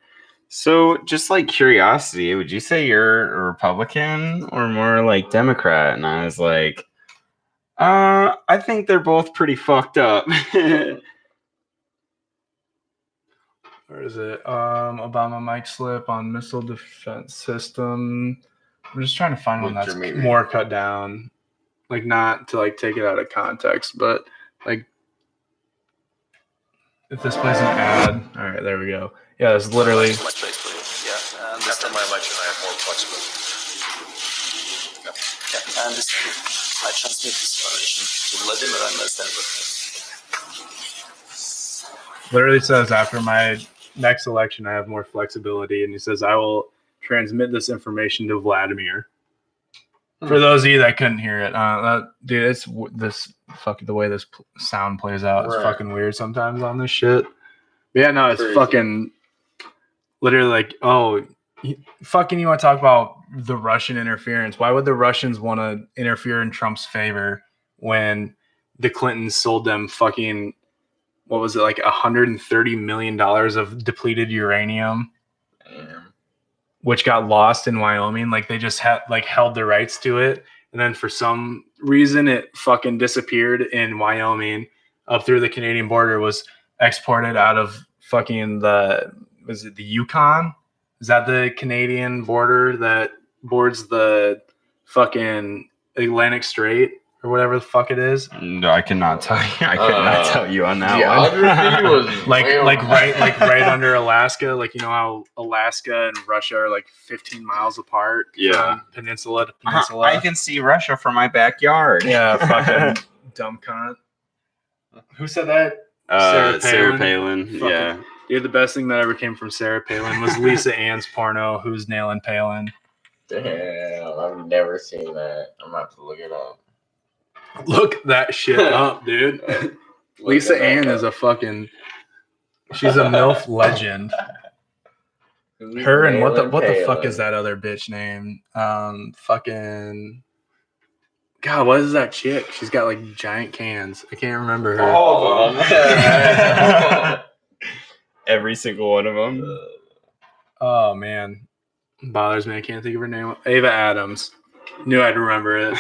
So, just like curiosity, would you say you're a Republican or more like Democrat? And I was like, I think they're both pretty fucked up. Where is it? Obama mic slip on missile defense system. I'm just trying to find one that's more cut down, like not to like take it out of context, but like if this plays an ad. All right, there we go. Yeah, it's literally. Yeah, after my election, I have more flexibility. Yeah, I understand. I transmit this information to Vladimir and Alexander. Literally says after my next election, I have more flexibility, and he says I will transmit this information to Vladimir. For those of you that couldn't hear it, dude, it's this fucking the way this sound plays out is fucking weird sometimes on this shit. But yeah, no, it's crazy. Fucking literally like, fucking you want to talk about the Russian interference? Why would the Russians want to interfere in Trump's favor when the Clintons sold them fucking, what was it, like $130 million of depleted uranium? Damn. Which got lost in Wyoming. Like they just had held the rights to it. And then for some reason it fucking disappeared in Wyoming up through the Canadian border, was exported out of fucking was it the Yukon? Is that the Canadian border that boards the fucking Atlantic Strait or whatever the fuck it is? No, I cannot tell you. I could not tell you on that one. Was right under Alaska. Like, you know how Alaska and Russia are like 15 miles apart? Yeah. From peninsula to peninsula. I can see Russia from my backyard. Yeah, fucking dumb cunt. Who said that? Sarah Palin. Yeah. Dude, the best thing that ever came from Sarah Palin was Lisa Ann's porno, Who's Nailing Palin. Damn, I've never seen that. I'm gonna have to look it up. Look that shit up, dude. Lisa Ann is a fucking... She's a MILF legend. Her and what the fuck is that other bitch name? Fucking... God, what is that chick? She's got like giant cans. I can't remember her. All of them. Every single one of them. Oh man, bothers me. I can't think of her name. Ava Adams. Knew I'd remember it.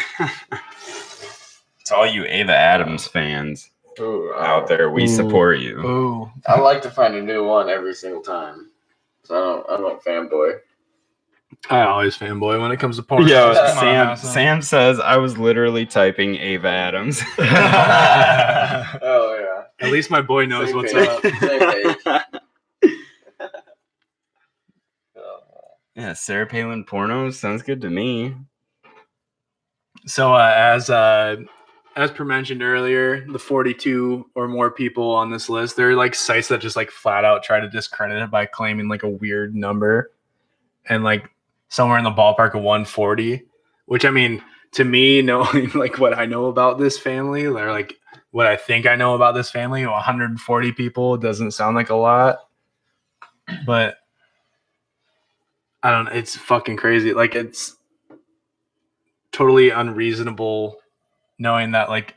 It's all you Ava Adams fans out there. We support you. Ooh. I like to find a new one every single time. So I don't fanboy. I always fanboy when it comes to porn. Yo, Sam says I was literally typing Ava Adams. Oh yeah. At least my boy knows what's up. Yeah, Sarah Palin pornos sounds good to me. So as per mentioned earlier, the 42 or more people on this list, they're like sites that just like flat out try to discredit it by claiming like a weird number and like somewhere in the ballpark of 140, which I mean, to me, knowing like what I know about this family, or like what I think I know about this family, 140 people doesn't sound like a lot, but I don't know. It's fucking crazy. Like it's totally unreasonable knowing that like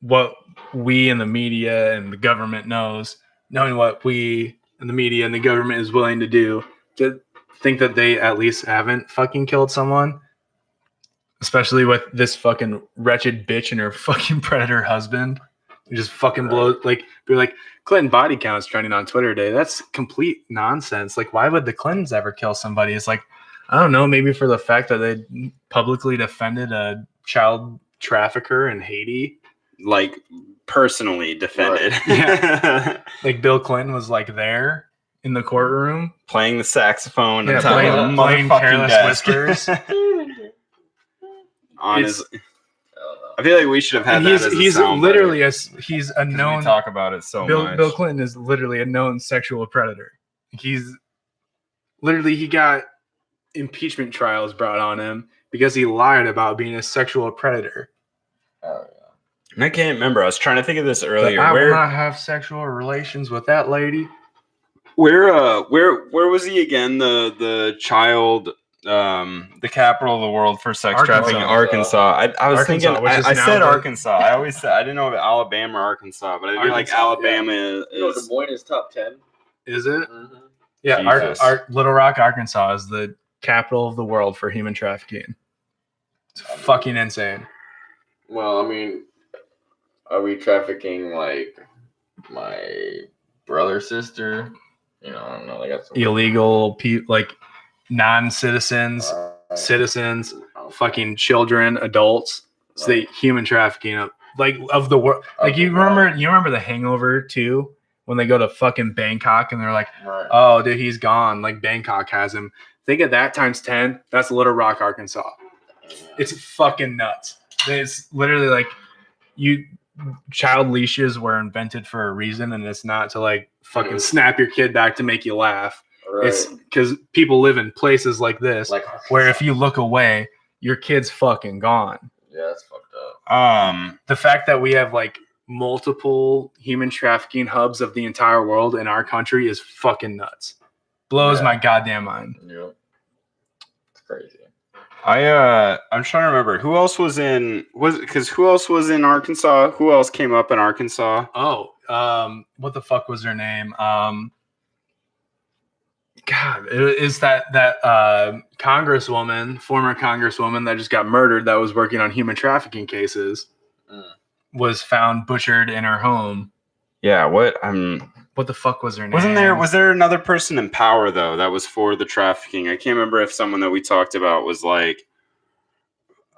what we in the media and the government knows, knowing what we and the media and the government is willing to do, to think that they at least haven't fucking killed someone, especially with this fucking wretched bitch and her fucking predator husband. You just fucking blow, like, be like, Clinton body count's trending on Twitter today. That's complete nonsense. Like, why would the Clintons ever kill somebody? It's like, I don't know, maybe for the fact that they publicly defended a child trafficker in Haiti. Like, personally defended. Right. Yeah. Like, Bill Clinton was, like, there in the courtroom. Playing the saxophone. Yeah, playing Careless Whispers. Honestly. I feel like we should have had that. He's literally he's a known. We talk about it so much. Bill Clinton is literally a known sexual predator. He got impeachment trials brought on him because he lied about being a sexual predator. Oh yeah. And I can't remember. I was trying to think of this earlier. I will not have sexual relations with that lady. Where was he again? The child. The capital of the world for sex trafficking, Arkansas. I was thinking, I said Arkansas. I always said, I didn't know about Alabama or Arkansas, but I feel like Alabama is. Des Moines is top 10. Is it? Mm-hmm. Yeah, Jesus. our Little Rock, Arkansas is the capital of the world for human trafficking. It's fucking insane. Well, I mean, are we trafficking like my brother, sister? You know, I don't know. They got some Illegal like non-citizens, citizens, fucking children, adults. It's the human trafficking of the world. Like you remember The Hangover too, when they go to fucking Bangkok and they're like, oh dude, he's gone. Like Bangkok has him. Think of that times 10. That's Little Rock, Arkansas. It's fucking nuts. It's literally like child leashes were invented for a reason, and it's not to like fucking snap your kid back to make you laugh. Right. It's because people live in places like this, where if you look away, your kid's fucking gone. Yeah, that's fucked up. The fact that we have like multiple human trafficking hubs of the entire world in our country is fucking nuts. Blows my goddamn mind. Yep. It's crazy. I'm trying to remember who else was in Arkansas? Who else came up in Arkansas? Oh, what the fuck was her name? God, is that congresswoman, former congresswoman that just got murdered that was working on human trafficking cases, was found butchered in her home. Yeah, what the fuck was her name? Was there another person in power though that was for the trafficking? I can't remember if someone that we talked about was like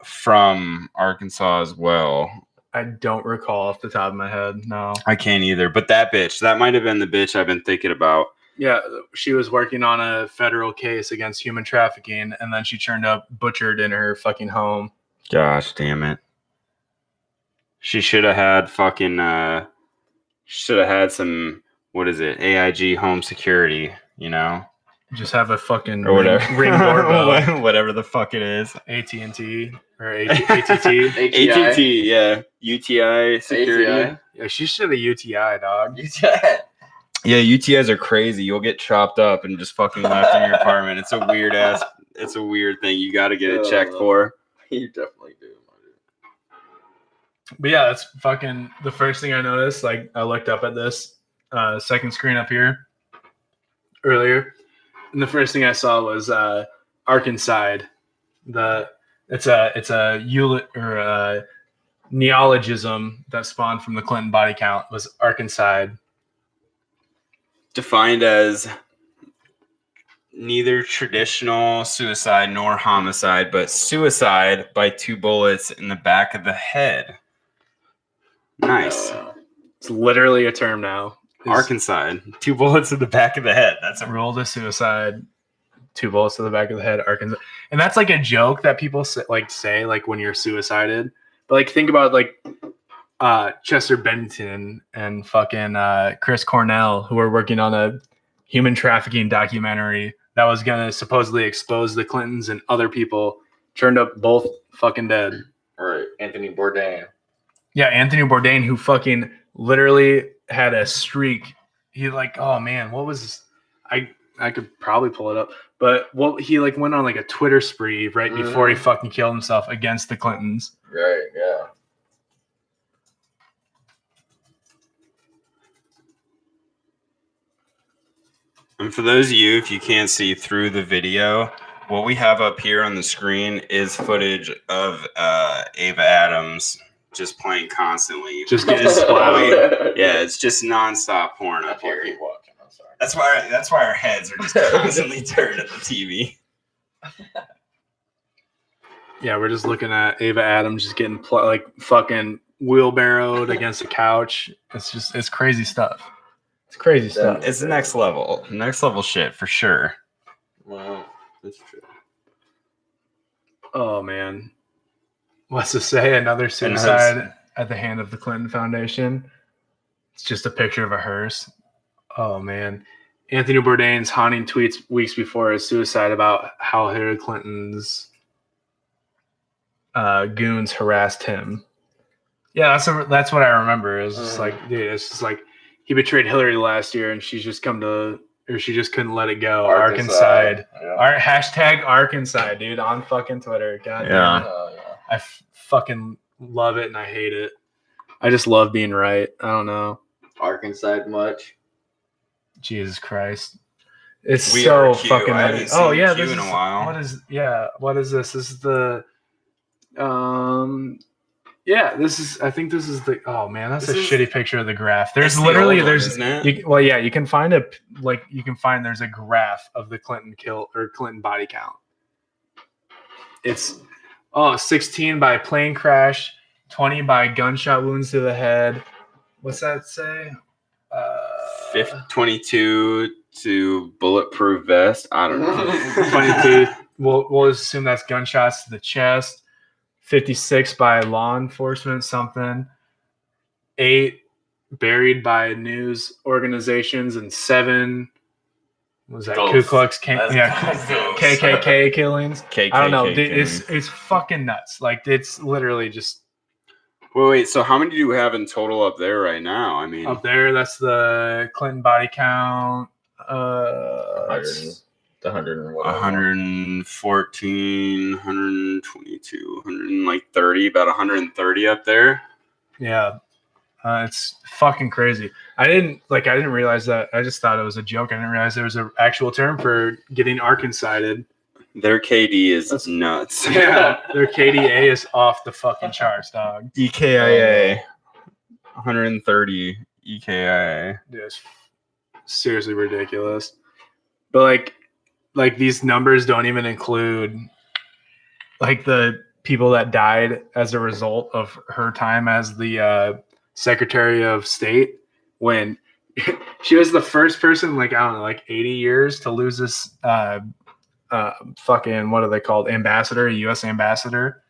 from Arkansas as well. I don't recall off the top of my head. No, I can't either. But that might have been the bitch I've been thinking about. Yeah, she was working on a federal case against human trafficking, and then she turned up butchered in her fucking home. Gosh damn it. She should have had some, what is it, AIG home security, you know? Just have a fucking or whatever. ring doorbell. Whatever the fuck it is. AT&T or ATT. AT&T, yeah. UTI security. ATI. Yeah, she should have UTI, dog. UTI. Yeah, UTIs are crazy. You'll get chopped up and just fucking left in your apartment. It's a weird thing. You got to get it checked for. You definitely do. But yeah, that's fucking the first thing I noticed. Like I looked up at this second screen up here earlier, and the first thing I saw was Arkansas. It's a neologism that spawned from the Clinton body count was Arkansas. Defined as neither traditional suicide nor homicide, but suicide by 2 bullets in the back of the head. Nice. It's literally a term now. Arkansas. 2 bullets in the back of the head. That's a rule to suicide. 2 bullets to the back of the head. Arkansas. And that's like a joke that people say when you're suicided. But like think about like Chester Bennington and fucking Chris Cornell, who were working on a human trafficking documentary that was going to supposedly expose the Clintons and other people, turned up both fucking dead. Right. Anthony Bourdain. Yeah, Anthony Bourdain, who fucking literally had a streak. He like, oh man, what was I could probably pull it up, but he like went on like a Twitter spree right before he fucking killed himself against the Clintons. Right, yeah. And for those of you, if you can't see through the video, what we have up here on the screen is footage of Ava Adams just playing constantly. Just getting splattered. Yeah, it's just nonstop porn up here. Keep watching. I'm sorry. That's why our heads are just constantly turned at the TV. Yeah, we're just looking at Ava Adams just getting fucking wheelbarrowed against a couch. It's crazy stuff. It's crazy stuff. It's next level shit for sure. Wow, that's true. Oh man, what's to say? Another suicide at the hand of the Clinton Foundation. It's just a picture of a hearse. Oh man, Anthony Bourdain's haunting tweets weeks before his suicide about how Hillary Clinton's goons harassed him. Yeah, that's what I remember. It's just like, dude, it's just like he betrayed Hillary last year, and she just couldn't let it go. Arkansas. Yeah. Hashtag Arkansas, dude, on fucking Twitter. God damn it. I fucking love it and I hate it. I just love being right. I don't know. Arkansas much. Jesus Christ. It's We so Are Q. fucking. I haven't Nutty. seen Oh yeah, Q this in a is while. what is what is this? This is the this is I think this is the oh man, that's This a is- shitty picture of the graph. There's It's the literally old one, there's isn't it? you can find there's a graph of the Clinton body count. It's 16 by plane crash, 20 by gunshot wounds to the head. What's that say? 22 to bulletproof vest. I don't know. 22. We'll assume that's gunshots to the chest. 56 by law enforcement, something. 8 buried by news organizations, and 7 was that Ku Klux KKK killings. KKK I don't know. killings. It's fucking nuts. Like it's literally just Wait. So how many do we have in total up there right now? I mean, up there. That's the Clinton body count. 100 114, 122, 130, about 130 up there. Yeah. It's fucking crazy. I didn't realize that. I just thought it was a joke. I didn't realize there was an actual term for getting Arkancided. Their KD is nuts. Yeah, their KDA is off the fucking charts, dog. EKIA, 130 EKIA. Dude, it's seriously ridiculous. But like these numbers don't even include like the people that died as a result of her time as the Secretary of State, when she was the first person, like, I don't know, like 80 years to lose this fucking, what are they called? Ambassador, a U.S. ambassador.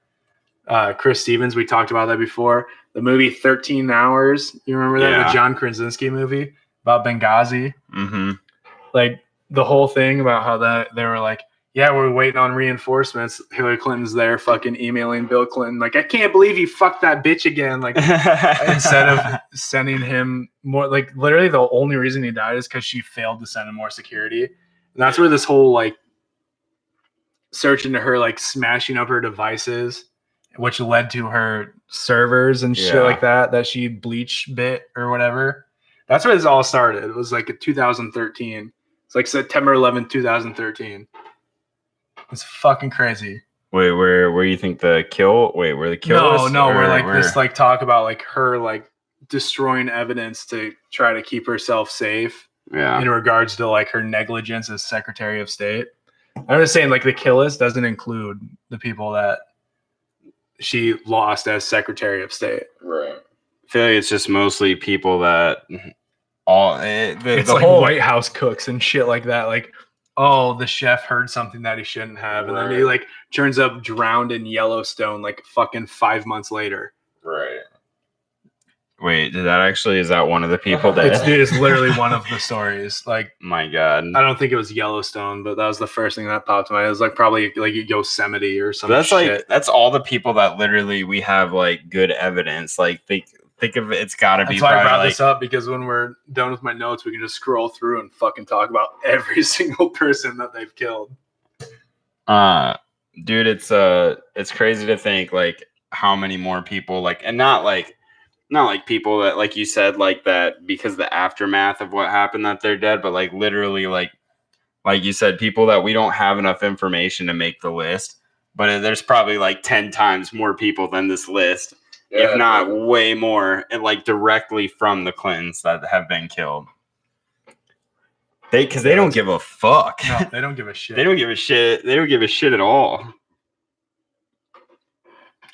Chris Stevens, we talked about that before. The movie 13 Hours, you remember that? Yeah. The John Krasinski movie about Benghazi. Mm-hmm. Like the whole thing about how they were like, yeah, we're waiting on reinforcements. Hillary Clinton's there fucking emailing Bill Clinton. Like, I can't believe you fucked that bitch again. Like, instead of sending him more, like, literally the only reason he died is because she failed to send him more security. And that's where this whole, like, search into her, like, smashing up her devices, which led to her servers and shit like that she bleach bit or whatever. That's where this all started. It was like in 2013. It's like September 11th, 2013. It's fucking crazy. Wait, where you think the kill? Wait, where the kill? We're like this, like talk about like her like destroying evidence to try to keep herself safe. Yeah. In regards to like her negligence as Secretary of State. I'm just saying, like the kill list doesn't include the people that she lost as Secretary of State. Right. I feel like it's just mostly people that It's the like whole White House cooks and shit like that. Like, oh, the chef heard something that he shouldn't have, and then he like turns up drowned in Yellowstone like fucking 5 months later. Right. Wait, is that one of the people that? It's literally one of the stories. Like, My God, I don't think it was Yellowstone, but that was the first thing that popped in my head. It was like probably like Yosemite or something. that's shit. Like that's all the people that literally we have like good evidence. Like think of it, it's got to be. That's why I brought this up, because when we're done with my notes, we can just scroll through and fucking talk about every single person that they've killed. Dude, it's crazy to think like how many more people like, and not like people that, like you said, like that because the aftermath of what happened that they're dead, but like literally like you said, people that we don't have enough information to make the list, but there's probably like 10 times more people than this list. If not way more, and like directly from the Clintons that have been killed. They don't give a fuck. No, they don't give a shit. They don't give a shit. They don't give a shit at all.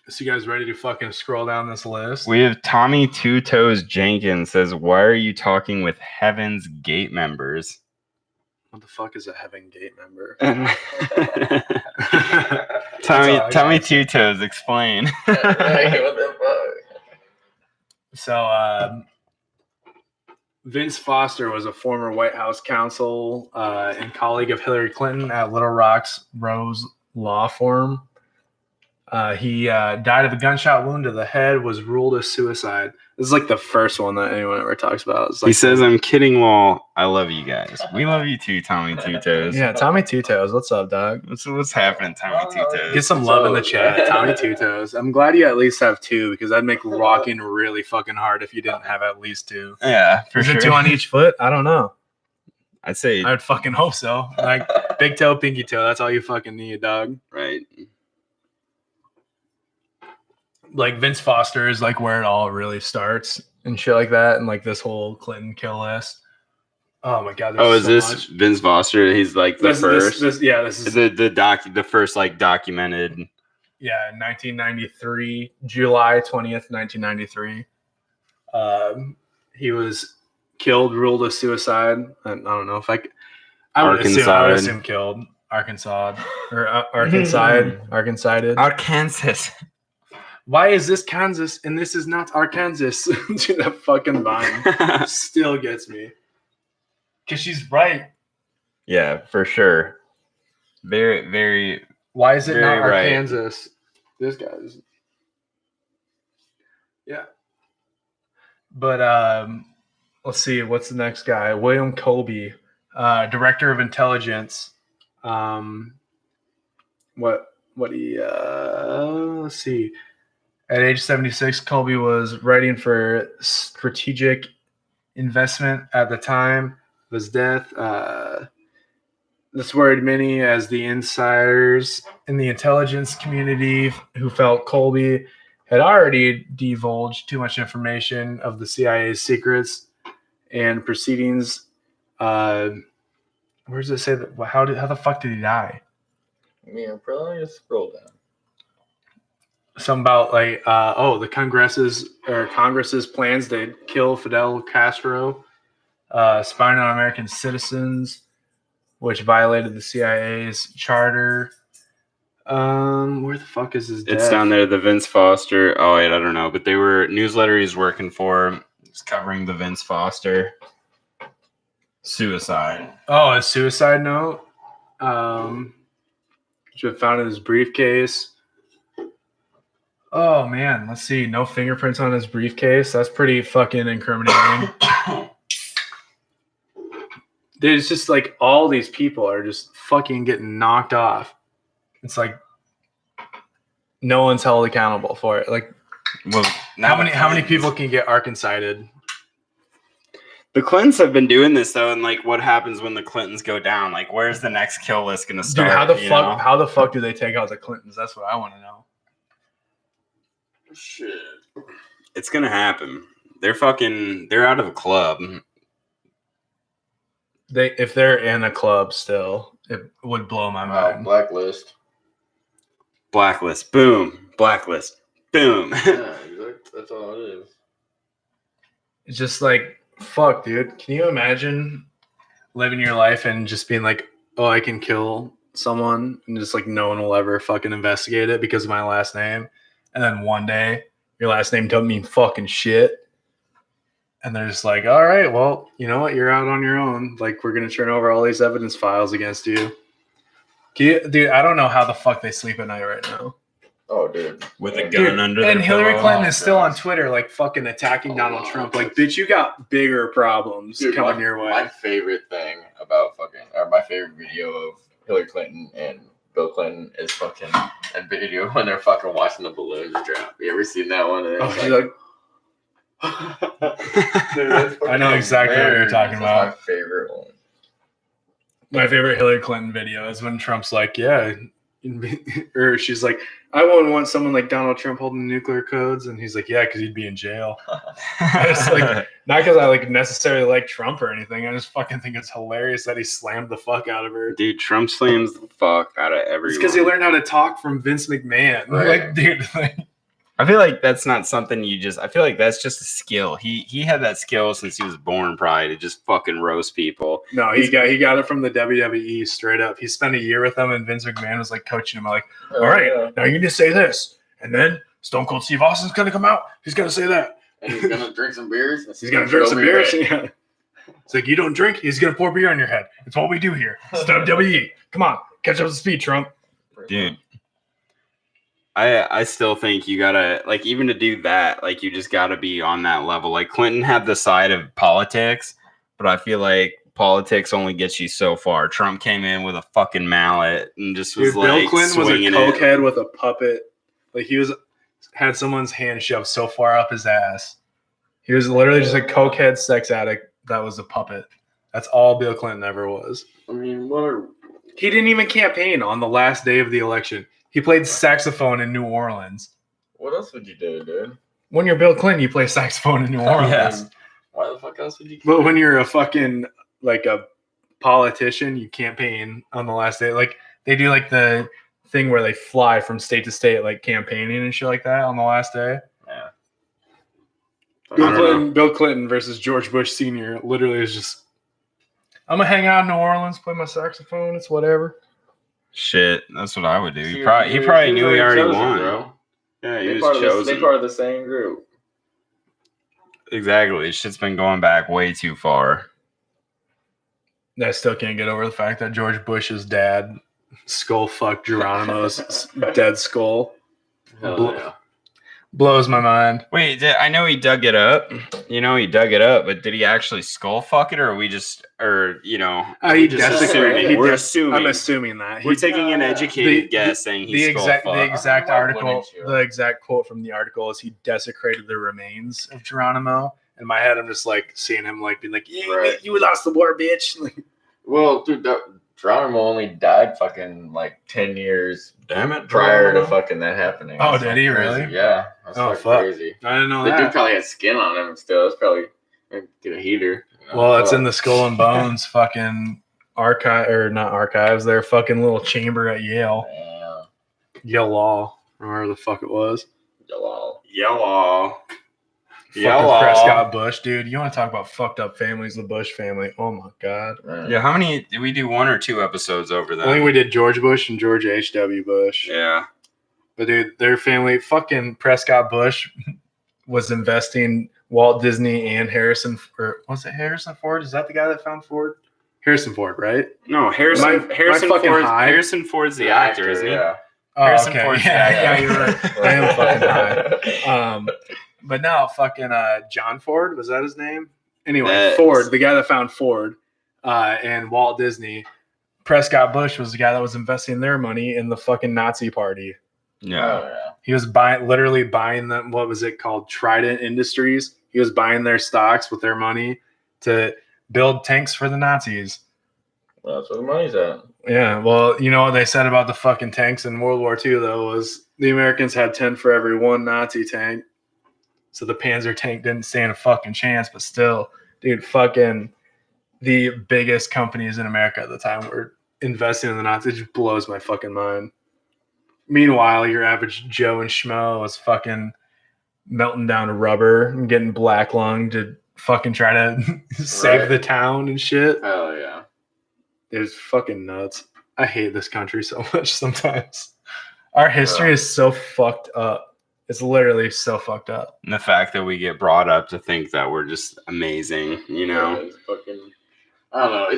So you guys ready to fucking scroll down this list? We have Tommy Two Toes Jenkins says, "Why are you talking with Heaven's Gate members?" What the fuck is a Heaven Gate member? Tommy Two Toes, explain. What the fuck? So, Vince Foster was a former White House counsel and colleague of Hillary Clinton at Little Rock's Rose Law Firm. He died of a gunshot wound to the head, was ruled a suicide. This is like the first one that anyone ever talks about. It's like, he says, "I'm kidding, Wall. I love you guys. We love you too, Tommy Two Toes." Yeah, Tommy Two Toes. What's up, dog? What's happening, Tommy Two Toes? Get some love in the chat, Tommy Two Toes. I'm glad you at least have 2, because that'd make walking really fucking hard if you didn't have at least 2. Yeah, for Is sure. it 2 on each foot? I don't know. I'd say I'd fucking hope so. Like big toe, pinky toe. That's all you fucking need, dog. right. Like Vince Foster is like where it all really starts and shit like that, and like this whole Clinton kill list. Oh my god! Oh, is so this much. Vince Foster? He's like the first. This is the first like documented. Yeah, 1993, July 20th, 1993. He was killed, ruled a suicide. I don't know if I would assume killed. Arkansas. Arkansas. Why is this Kansas and this is not Arkansas? Dude, that fucking vine still gets me. Because she's right. Yeah, for sure. Very, very. Why is it not Very right. Arkansas? This guy's. Yeah. But let's see. What's the next guy? William Colby, director of intelligence. Let's see. At age 76, Colby was writing for Strategic Investment at the time of his death. This worried many as the insiders in the intelligence community who felt Colby had already divulged too much information of the CIA's secrets and proceedings. Where does it say that? How the fuck did he die? Yeah, probably just scroll down. Something about like the Congress's plans to kill Fidel Castro, spying on American citizens, which violated the CIA's charter. Where the fuck is his death? It's down there. The Vince Foster. Oh wait, I don't know, but they were newsletter he's working for. It's covering the Vince Foster suicide. Oh, a suicide note. Which was found in his briefcase. Oh man, let's see. No fingerprints on his briefcase. That's pretty fucking incriminating. Dude, it's just like all these people are just fucking getting knocked off. It's like no one's held accountable for it. Like, well, how many people can get Arkansided? The Clintons have been doing this though, and like, what happens when the Clintons go down? Like, where's the next kill list gonna start? Dude, how the fuck do they take out the Clintons? That's what I want to know. Shit, it's gonna happen. They're out of a club. If they're in a club still, it would blow my mind. Blacklist. Boom. Blacklist. Boom. Yeah, that's all it is. It's just like, fuck, dude. Can you imagine living your life and just being like, oh, I can kill someone, and just like no one will ever fucking investigate it because of my last name, and then one day your last name doesn't mean fucking shit. And they're just like, all right, well, you know what? You're out on your own. Like, we're going to turn over all these evidence files against you. Dude, I don't know how the fuck they sleep at night right now. Oh, dude. With a gun under their And Hillary pillow. Clinton is still on Twitter, like, fucking attacking Donald Trump. Like, bitch, you got bigger problems coming your way. My favorite thing about my favorite video of Hillary Clinton and Bill Clinton is fucking a video when they're fucking watching the balloons drop. You ever seen that one? Oh, she's like, dude, I know exactly what you're talking about. My favorite one. My favorite Hillary Clinton video is when Trump's like, yeah, or she's like, I wouldn't want someone like Donald Trump holding nuclear codes, and he's like, yeah, because he'd be in jail. It's like, not because I like necessarily like Trump or anything. I just fucking think it's hilarious that he slammed the fuck out of her. Dude, Trump slams the fuck out of everyone. It's because he learned how to talk from Vince McMahon. Right. Like, dude. I feel like that's not something I feel like that's just a skill. He had that skill since he was born, probably, to just fucking roast people. No, he got it from the WWE straight up. He spent a year with them, and Vince McMahon was like coaching him, like, all right, now you need to say this, and then Stone Cold Steve Austin's gonna come out. He's gonna say that, and he's gonna drink some beers. He's gonna drink some beers. Yeah. It's like, you don't drink, he's gonna pour beer on your head. It's what we do here. It's WWE. Come on, catch up to speed, Trump. Dude. I still think you gotta, like, even to do that, like, you just gotta be on that level. Like, Clinton had the side of politics, but I feel like politics only gets you so far. Trump came in with a fucking mallet and just was Bill Clinton was a cokehead with a puppet. Like, he had someone's hand shoved so far up his ass. He was literally just a cokehead sex addict that was a puppet That's all Bill Clinton ever was. I mean, what are... He didn't even campaign on the last day of the election. He played saxophone in New Orleans. What else would you do, dude? When you're Bill Clinton, you play saxophone in New Orleans. Yes. Why the fuck else would you? But when you're a fucking like a politician, you campaign on the last day. Like they do like the thing where they fly from state to state, like campaigning and shit like that on the last day. Yeah. Bill Clinton versus George Bush Sr. literally is just, I'm gonna hang out in New Orleans, play my saxophone. It's whatever. Shit, that's what I would do. He He probably knew he already chosen, won. bro. Yeah, he They was part chosen. they part of the same group. Exactly. Shit's been going back way too far. I still can't get over the fact that George Bush's dad skull fucked Geronimo's dead skull. Hell yeah. Blows my mind. Wait, I know he dug it up. But did he actually skull fuck it, or are we just, he we just desecrated. assuming? We're assuming. I'm assuming that We're taking an educated guess saying he skull fucked. the exact Why article, wouldn't you? the exact quote from the article is he desecrated the remains of Geronimo. In my head, I'm just like seeing him like being like, yeah, Right. you lost the war, bitch. Like, Well, dude, Geronimo only died fucking like 10 years Damn it! prior to fucking that happening. Oh, That's did so he crazy. really? Yeah. That's Oh, fucking fuck. crazy. I didn't know The dude that. probably had skin on him still. It's probably get a heater. Well, it's in the Skull and Bones fucking archive, or not archives, their fucking little chamber at Yale. Yeah. Yale Law, or wherever the fuck it was. Yellow. Yellow. Fucking Prescott Bush, dude. You want to talk about fucked up families, the Bush family. Oh my God. Right. Yeah, how many did we do? 1 or 2 episodes over I that? think we did George Bush and George H.W. Bush. Yeah. But dude, their family, fucking Prescott Bush was investing Walt Disney and Harrison, or was it Harrison Ford? Is that the guy that found Ford? Harrison Ford, right? No, Harrison fucking Ford's, high? Harrison Ford's the actor, isn't he? Yeah. Oh, Harrison okay. Ford's Yeah, the you're right. I am fucking high. But now fucking John Ford, was that his name? Anyway, That's- Ford, the guy that found Ford, and Walt Disney. Prescott Bush was the guy that was investing their money in the fucking Nazi party. Yeah. Oh, yeah. He was literally buying them. What was it called? Trident Industries. He was buying their stocks with their money to build tanks for the Nazis. Well, that's where the money's at. Yeah, well, you know what they said about the fucking tanks in World War II, though, was the Americans had 10 for every 1 Nazi tank. So the Panzer tank didn't stand a fucking chance, but still, dude, fucking the biggest companies in America at the time were investing in the Nazis. It just blows my fucking mind. Meanwhile, your average Joe and Schmo was fucking melting down rubber and getting black lung to fucking try to save Right. the town and shit. Hell yeah. It's fucking nuts. I hate this country so much sometimes. Our history Yeah. is so fucked up. It's literally so fucked up. And the fact that we get brought up to think that we're just amazing, you know? Yeah, it's fucking. I don't know.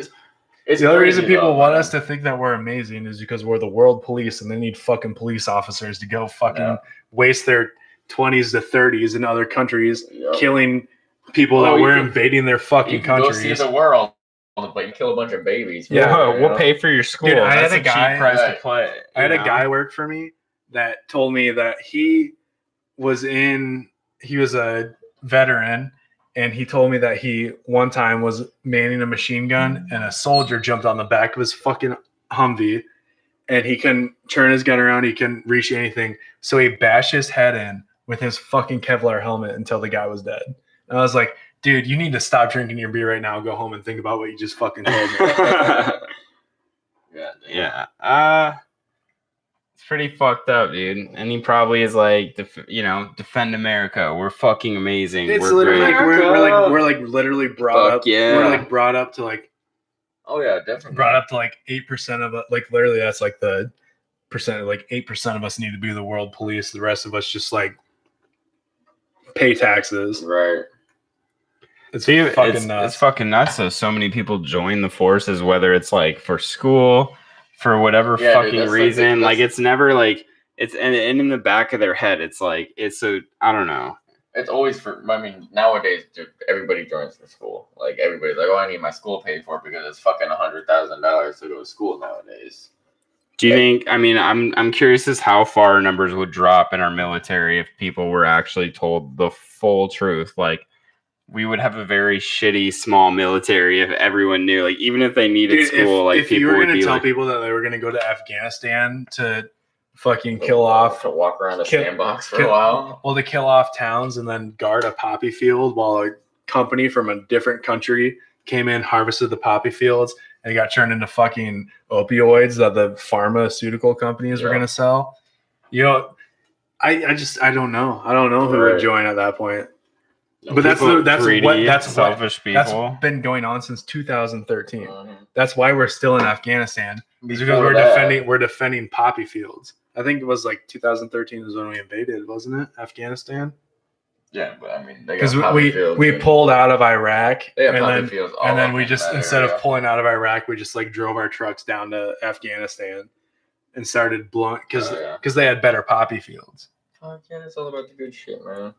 It's The only reason crazy, people though, want man. us to think that we're amazing is because we're the world police and they need fucking police officers to go fucking Yeah. waste their 20s to 30s in other countries, Yep. killing people Oh, that you we're can- invading their You fucking can go see countries. the world, but you kill a bunch of babies. Yeah, Whoa, you we'll know? pay for your school. Dude, I That's had a a guy- cheap price to Right. play. I had you a know? guy work for me that told me that he was a veteran, and he told me that he one time was manning a machine gun and a soldier jumped on the back of his fucking Humvee and he couldn't turn his gun around, he couldn't reach anything. So he bashed his head in with his fucking Kevlar helmet until the guy was dead. And I was like, dude, you need to stop drinking your beer right now, go home and think about what you just fucking told me. Yeah. Yeah. It's pretty fucked up, dude. And he probably is like, defend America. We're fucking amazing. It's we're literally great. like we're like literally brought Fuck up. yeah. We're like brought up to like Oh yeah, definitely. brought up to like 8% of it. Like literally, that's like the percent. Like 8% of us need to be the world police. The rest of us just like pay taxes. Right. It's Dude, fucking it's nuts. fucking nuts. So many people join the forces, whether it's like for school, for whatever Yeah, dude, fucking that's like reason. the- Like that's- it's never like it's and in the back of their head, it's like it's a I don't know. It's always for. I mean, nowadays, dude, everybody joins for school. Like everybody's like, "Oh, I need my school paid for because it's fucking $100,000 to go to school nowadays." Do you think? I mean, I'm curious as how far numbers would drop in our military if people were actually told the full truth. Like, we would have a very shitty small military if everyone knew. Like even if they needed school, like if people you were would gonna be tell like, people that they were gonna go to Afghanistan to fucking kill off, to walk around a kill- sandbox for kill- a while. well, to kill off towns and then guard a poppy field while a company from a different country came in, harvested the poppy fields, and got turned into fucking opioids that the pharmaceutical companies were Yeah. gonna sell. You know, I don't know. I don't know who would join at that point. But that's selfish people. That's been going on since 2013. Mhm. That's why we're still in Afghanistan. Because Before we're defending poppy fields. I think it was like 2013 is when we invaded, wasn't it? Afghanistan. Yeah, but I mean, Because we pulled out of Iraq, and then we just instead of pulling out of Iraq, we just like drove our trucks down to Afghanistan and started blowing because they had better poppy fields. Fuck yeah, it's all about the good shit, man.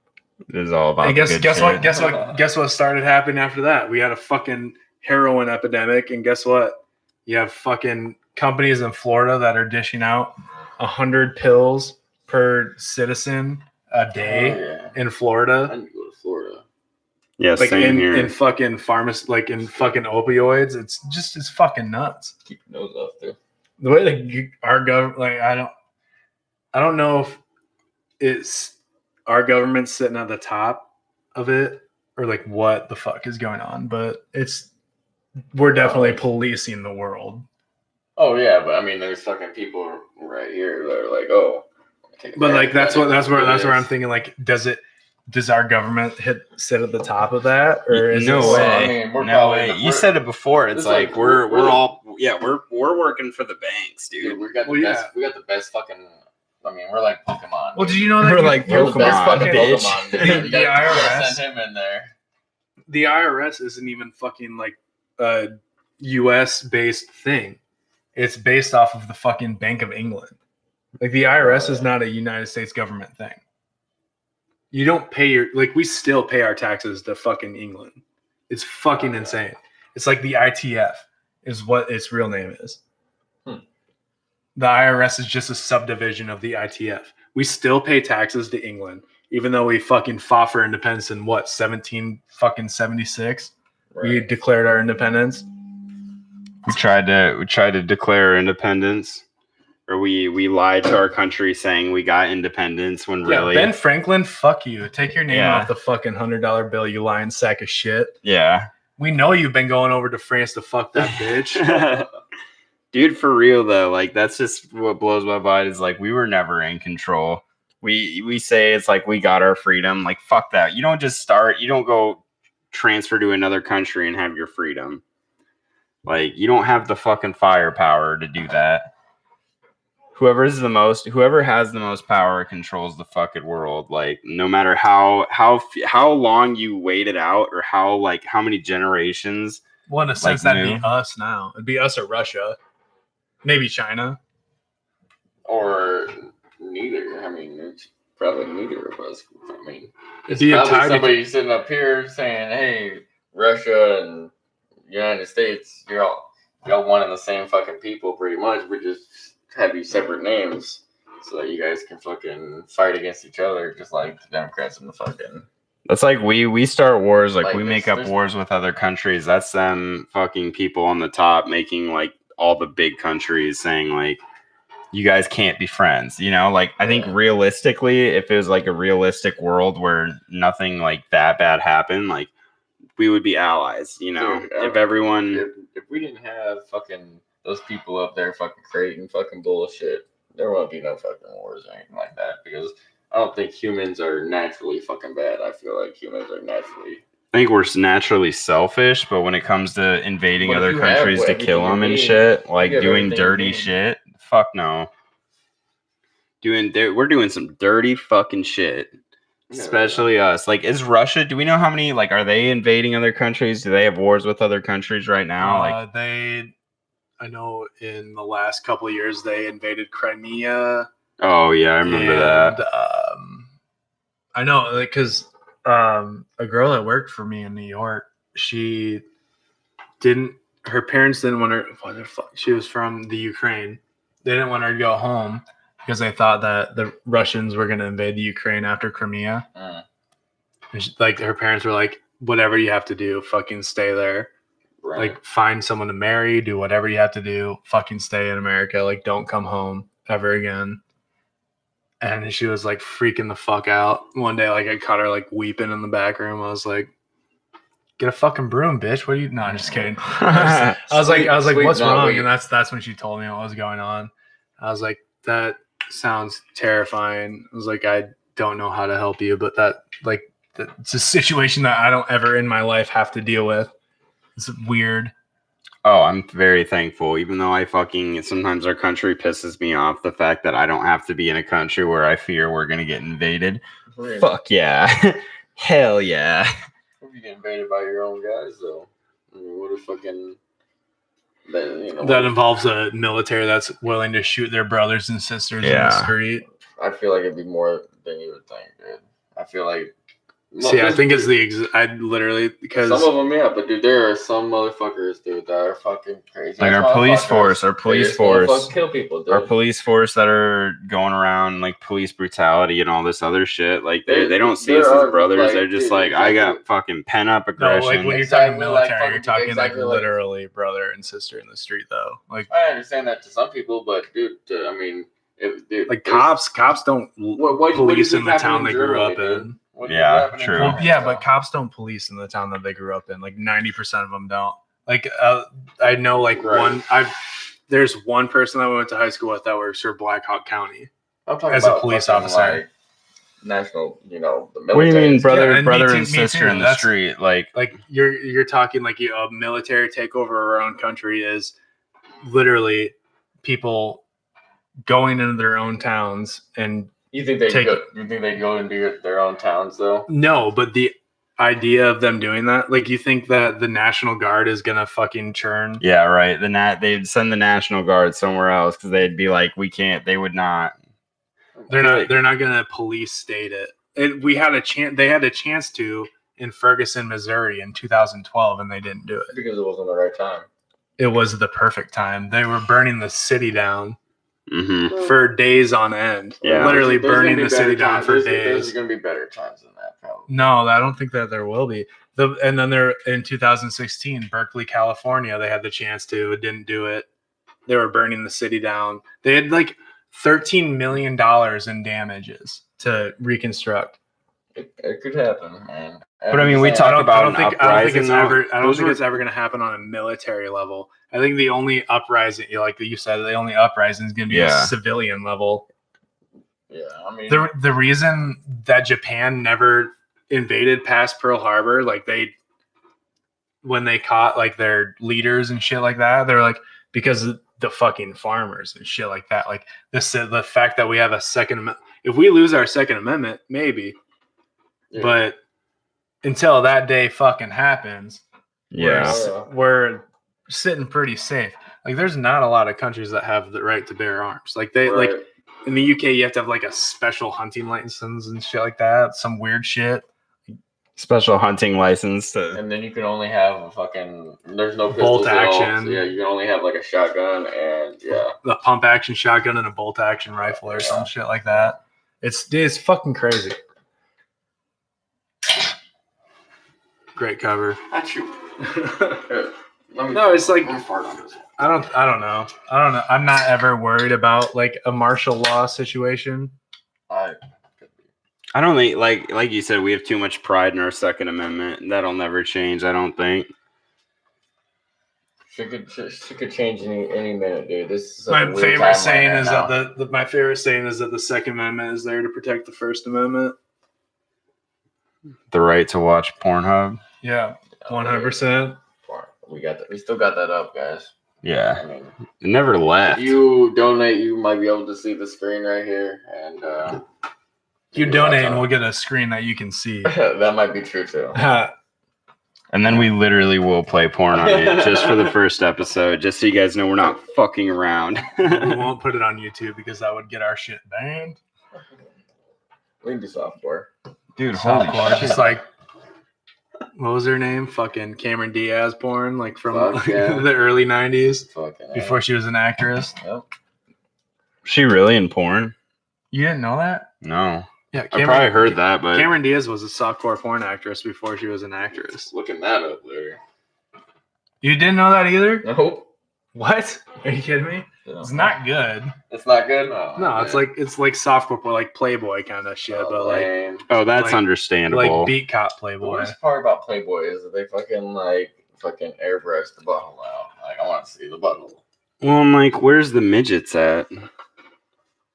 It is all about. And guess what started happening after that? We had a fucking heroin epidemic, and guess what? You have fucking companies in Florida that are dishing out 100 pills per citizen a day in Florida. I need to go to Florida. Yeah, Like same here. in fucking like in fucking opioids. It's fucking nuts. Keep your nose off there. The way that our government, like I don't know if it's our government sitting at the top of it or like what the fuck is going on, but we're definitely policing the world. Oh yeah, but I mean, there's fucking people right here that are like, oh. But like that's where I'm thinking, like, does our government sit at the top of that, or is no it, way? I mean, we're no probably way. the You first- said it before. It's like like we're we're all we're working for the banks, dude. Dude, we got the Well, best. We got the best fucking. I mean, we're like Pokemon. Well, did you know that We're like We're the best Pokemon, fucking bitch. Pokemon. Dude. You gotta IRS. send him in there. the IRS isn't even fucking like a US based thing. It's based off of the fucking Bank of England. Like the IRS is not a United States government thing. You don't pay we still pay our taxes to fucking England. It's fucking insane. It's like the ITF is what its real name is. The IRS is just a subdivision of the ITF. We still pay taxes to England, even though we fucking fought for independence in 1776. Right. We declared our independence. We tried to declare independence, or we lied to our country saying we got independence when really. Ben Franklin, fuck you. Take your name Yeah. off the fucking $100 bill, you lying sack of shit. Yeah. We know you've been going over to France to fuck that bitch. Dude, for real though, like that's just what blows my mind is like we were never in control. We say it's like we got our freedom. Like fuck that. You don't just you don't go transfer to another country and have your freedom. Like you don't have the fucking firepower to do that. Whoever has the most power controls the fucking world. Like no matter how long you wait it out or how many generations. Well, in a sense, that'd be us now. It'd be us or Russia. Maybe China. Or neither. I mean, it's probably neither of us. I mean, it's The probably entire- somebody sitting up here saying, "Hey, Russia and United States, y'all one and the same fucking people, pretty much. We just have you separate names so that you guys can fucking fight against each other, just like the Democrats and the fucking." That's like we start wars, like we make up there's- wars with other countries. That's them fucking people on the top making like all the big countries saying like you guys can't be friends. You know, like I think realistically, if it was like a realistic world where nothing like that bad happened, like we would be allies. You know, Dude, if everyone if we didn't have fucking those people up there fucking creating fucking bullshit, there won't be no fucking wars or anything like that, because I don't think humans are naturally fucking bad. I feel like humans are naturally. I think we're naturally selfish, but when it comes to invading But if other you have countries to everything kill you them and need, shit, like you have doing everything you dirty need. shit, fuck no. We're doing some dirty fucking shit, especially us. Like, is Russia? Do we know how many? Like, are they invading other countries? Do they have wars with other countries right now? I know in the last couple of years they invaded Crimea. Oh yeah, I remember that. I know because a girl that worked for me in New York, her parents didn't want her. What the fuck? She was from the Ukraine. They didn't want her to go home because they thought that the Russians were going to invade the Ukraine after Crimea. And her parents were like, whatever you have to do, fucking stay there. Right. Like, find someone to marry, do whatever you have to do, fucking stay in America. Like, don't come home ever again. And she was like freaking the fuck out. One day, like, I caught her like weeping in the back room. I was like, get a fucking broom, bitch. What are you? No, I'm just kidding. I was like, what's wrong? And that's when she told me what was going on. I was like, that sounds terrifying. I was like, I don't know how to help you, but it's a situation that I don't ever in my life have to deal with. It's weird. Oh, I'm very thankful. Even though sometimes our country pisses me off, the fact that I don't have to be in a country where I fear we're gonna get invaded. Really? Fuck yeah. Hell yeah. If you get invaded by your own guys, though, I mean, what if fucking that involves a military that's willing to shoot their brothers and sisters in the street. I feel like it'd be more than you would think, dude. I feel like. See, I think it's I literally because some of them, yeah, but dude, there are some motherfuckers, dude, that are fucking crazy. Like our police force, kill people, dude. Our police force that are going around like police brutality and all this other shit. Like they don't see us as brothers. Like, they're just dude, like, exactly. I got fucking pent up aggression. No, like when you're talking military, you're talking like literally brother and sister in the street, though. Like I understand that to some people, but dude, I mean, like cops don't police in the town they grew up in. Yeah, true. Well, yeah, but cops don't police in the town that they grew up in. Like 90% of them don't. Like I know like there's one person that we went to high school with that works for Black Hawk County as a police officer. Like national, the military. What do you mean, brother and sister in the street? Like you're talking like a military takeover of our own country is literally people going into their own towns and. You think they go and do their own towns though? No, but the idea of them doing that, like, you think that the National Guard is gonna fucking churn? Yeah, right. They'd send the National Guard somewhere else because they'd be like, we can't. They would not. They're not gonna police state it. We had a chance. They had a chance to in Ferguson, Missouri, in 2012, and they didn't do it because it wasn't the right time. It was the perfect time. They were burning the city down. Mm-hmm. For days on end, literally burning the city down for days. There's going to be better times than that, probably. No, I don't think that there will be. And then in 2016, Berkeley, California, they had the chance to, didn't do it. They were burning the city down. They had like $13 million in damages to reconstruct. It could happen, man. But I mean, we talk about an uprising. I don't think it's ever going to happen on a military level. I think the only uprising, like you said, the only uprising is going to be a civilian level. Yeah, I mean, the reason that Japan never invaded past Pearl Harbor, like when they caught like their leaders and shit like that, they're like because of the fucking farmers and shit like that. Like the fact that we have a Second Amendment. If we lose our Second Amendment, maybe. Yeah. But until that day fucking happens, we're sitting pretty safe. Like there's not a lot of countries that have the right to bear arms. Like like in the UK, you have to have like a special hunting license and shit like that. Some weird shit. Special hunting license. And then you can only have a fucking. There's no bolt action. So yeah, you can only have like a shotgun and the pump action shotgun and a bolt action rifle or some shit like that. It's fucking crazy. Great cover. That's you. No, it's like I don't know. I'm not ever worried about like a martial law situation. I don't think like you said, we have too much pride in our Second Amendment. That'll never change, I don't think. She could change any minute, dude. This is my favorite saying is that my favorite saying is that the Second Amendment is there to protect the First Amendment. The right to watch Pornhub. Yeah, 100%. We still got that up, guys. Yeah, I mean, it never left. If you donate, you might be able to see the screen right here, and you donate, and we'll get a screen that you can see. That might be true too. And then we literally will play porn on it just for the first episode, just so you guys know we're not fucking around. We won't put it on YouTube because that would get our shit banned. We can do softcore. Dude, softcore. Just like, what was her name? Fucking Cameron Diaz porn, like from the early 90s. Before she was an actress. Yep. She really in porn? You didn't know that? No. Yeah, I probably heard that, but Cameron Diaz was a softcore porn actress before she was an actress. Looking that up, Larry. You didn't know that either? Nope. What? Are you kidding me? It's not good. It's not good. No, No, it's like softcore porn, like Playboy kind of shit, but lame. that's like- understandable. like beat cop The Playboy. worst part about Playboy is that they fucking airbrush the butthole out. Like, I want to see the butthole. Well, I'm like, where's the midgets at?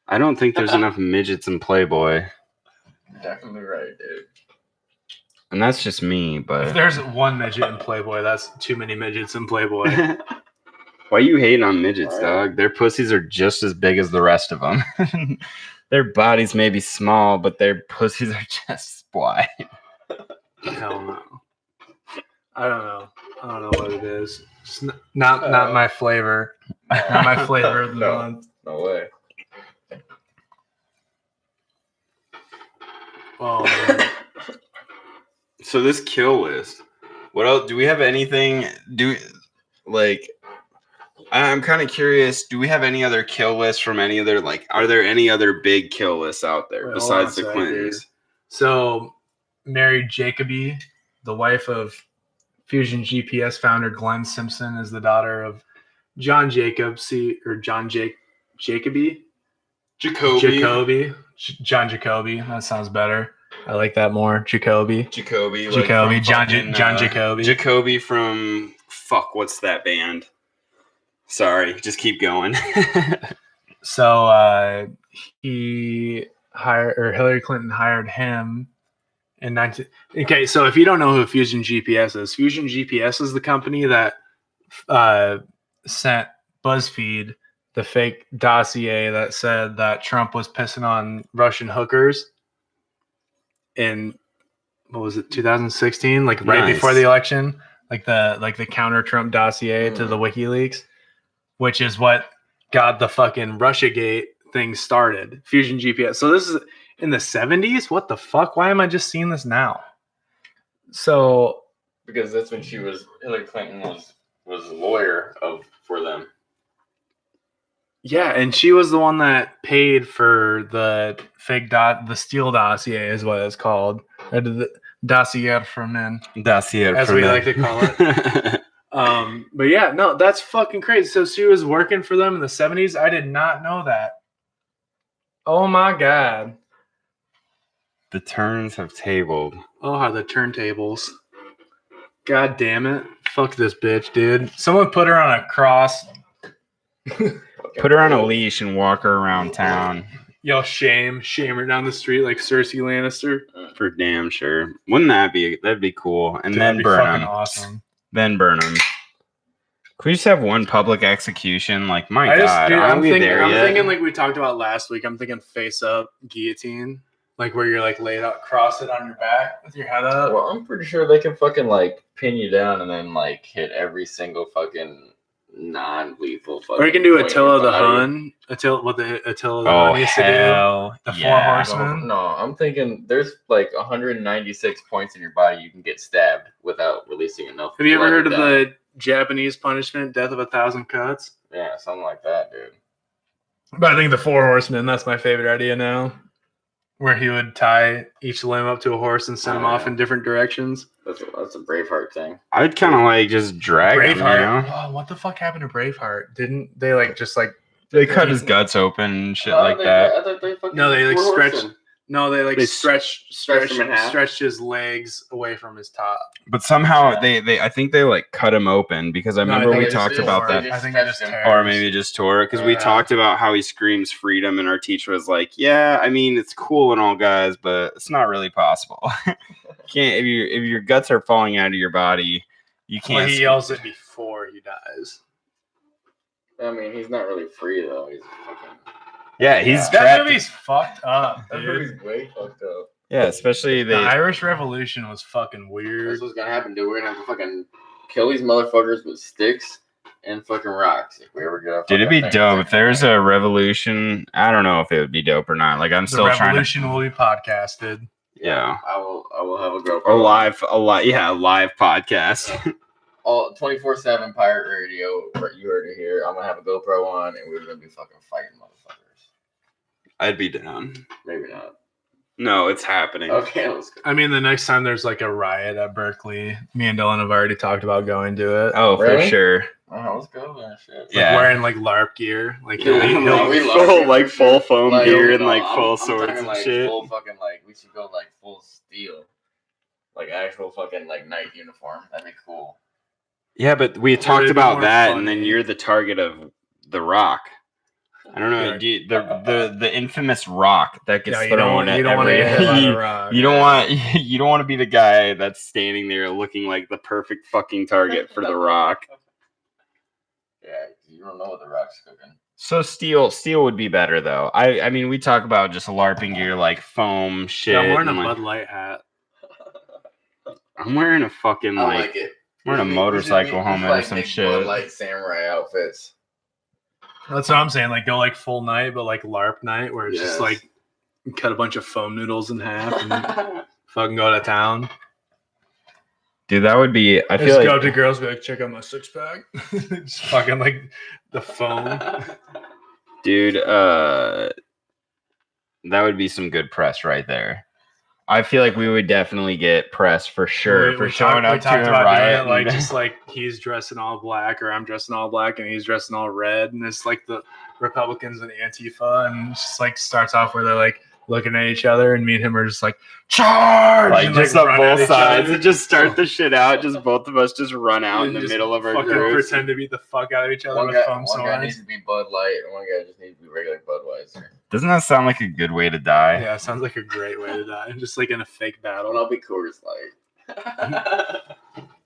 I don't think there's enough midgets in Playboy. Definitely right, dude. And that's just me, If but there's one midget in Playboy, that's too many midgets in Playboy. why you hating on midgets, Right. dog? Their pussies are just as big as the rest of them. Their bodies may be small, but their pussies are just wide. Hell no. I don't know what it is. It's not my flavor. Not my flavor of the No. month. No way. Oh, man. So this kill list. What else? Do we have anything? I'm kind of curious. Do we have any other kill lists from any other Are there any other big kill lists out there Wait, besides the hold on a sec, Clintons? So, Mary Jacoby, the wife of Fusion GPS founder Glenn Simpson, is the daughter of John Jacoby. John Jacoby. John Jacoby. That sounds better. I like that more. Jacoby. Jacoby. John Jacoby. Jacoby from what's that band? Sorry, just keep going. So Hillary Clinton hired him in 19. Okay, so if you don't know who Fusion GPS is the company that sent BuzzFeed the fake dossier that said that Trump was pissing on Russian hookers in, what was it, 2016, like right Nice. before the election, like the counter Trump dossier to the WikiLeaks, which is what got the fucking Russiagate thing started. Fusion GPS. So this is in the 70s. What the fuck? Why am I just seeing this now? So Because that's when Hillary Clinton was a lawyer for them. yeah, and she was the one that paid for the fake the Steele dossier is what it's called. Or the dossier for men, Dossier, as we like to call it. But yeah, no, that's fucking crazy. So she was working for them in the 70s. I did not know that. Oh my god. The turns have tabled. Oh, how the turntables. God damn it. Fuck this bitch, dude. Someone put her on a cross. Put her on a leash and walk her around town. Yell shame her down the street like Cersei Lannister. For damn sure. Wouldn't that'd be cool. And Dude, then that'd be burn fucking them. awesome. Then burn them. Could we just have one public execution? Like, my I just, God, dude, aren't I'm we thinking, there I'm yet? thinking like we talked about last week. I'm thinking face up guillotine, like where you're like laid out, cross it on your back with your head up. Well, I'm pretty sure they can fucking pin you down and then hit every single fucking non-lethal fucking. Or you can do point Attila in the your body. Hun. Attila the Oh, Hun used to do. hell The Four yeah. Horsemen. No, I'm thinking there's 196 points in your body you can get stabbed without releasing enough. Have you ever blood heard of down. the Japanese punishment, death of 1,000 cuts? Yeah, something like that, dude. But I think the Four Horsemen, that's my favorite idea now. Where he would tie each limb up to a horse and send them off in different directions. That's a Braveheart thing. I'd kind of just drag him, Braveheart. Oh, what the fuck happened to Braveheart? Didn't they They cut his guts open and shit like I that. thought they fucking No, they were stretched. horsing. No, they stretched him in half? stretched his legs away from his top. But somehow Yeah. they I think they cut him open because I No, I remember think we it just talked is about hard. that. I think it just Or tears. Or maybe just tore it because we Yeah. talked about how he screams freedom, and our teacher was like, "Yeah, I mean it's cool and all, guys, but it's not really possible. Can't if your guts are falling out of your body, you can't." Well, he yells it before he dies. I mean, he's not really free though. He's fucking. Yeah, he's That trapped. movie's fucked up, That dude. movie's way fucked up. Yeah, especially The they. Irish Revolution was fucking weird. That's what's gonna happen, dude. We're gonna have to fucking kill these motherfuckers with sticks and fucking rocks if we ever get up. Dude, it'd be dope if there's a revolution. I don't know if it would be dope or not. I'm The still trying to. revolution will be podcasted. Yeah. I will have a GoPro. A live podcast. All 24/7 pirate radio. You heard it here. I'm gonna have a GoPro on, and we're gonna be fucking fighting motherfuckers. I'd be down. Maybe not. No, it's happening. Okay, let's go. I mean, the next time there's like a riot at Berkeley, me and Dylan have already talked about going to it. Oh, for Really? sure. Oh, let's go then. Shit. Like Yeah. wearing like LARP gear, like Yeah, full foam Like, gear and no, like I'm full talking, swords and like, shit. Full fucking like we should go like full steel, like actual fucking like night uniform. That'd be cool. Yeah, but we Or talked it'd be about more that, funny. and then you're the target of The Rock. I don't know, Yeah. the infamous rock that gets Yeah, you thrown don't at want to every. get hit by the rock. You don't want you don't want to be the guy that's standing there looking like the perfect fucking target for the rock. Yeah, you don't know what the rock's cooking. So steel would be better though. I mean we talk about just LARPing gear like foam shit. Yeah, I'm wearing a and, like, Bud Light hat. I'm wearing a fucking I like like it. wearing a motorcycle helmet or some shit. Like samurai outfits. That's what I'm saying. Like go like full night, but like LARP night, where it's just Yes. like you cut a bunch of foam noodles in half and fucking go to town. Dude, that would be. I feel Just like go up to girls, be like, check out my 6-pack. Just fucking like the foam. dude, that would be some good press right there. I feel like we would definitely get press for sure for showing up to a riot. Doing it, like just like he's dressed in all black or I'm dressed in all black and he's dressed in all red, and it's like the Republicans and Antifa, and it's just like starts off where they're like looking at each other, and me and him are just like charge, like and, just like, on run at both each sides other. and just start the shit out. Just both of us just run out in And the just middle of our fucking groups. pretend to beat the fuck out of each other One with guy, foam one guy needs swords. to be Bud Light, and one guy just needs to be regular Budweiser. Doesn't that sound like a good way to die? Yeah, sounds like a great way to die. Just like in a fake And battle. I'll be Coors Light.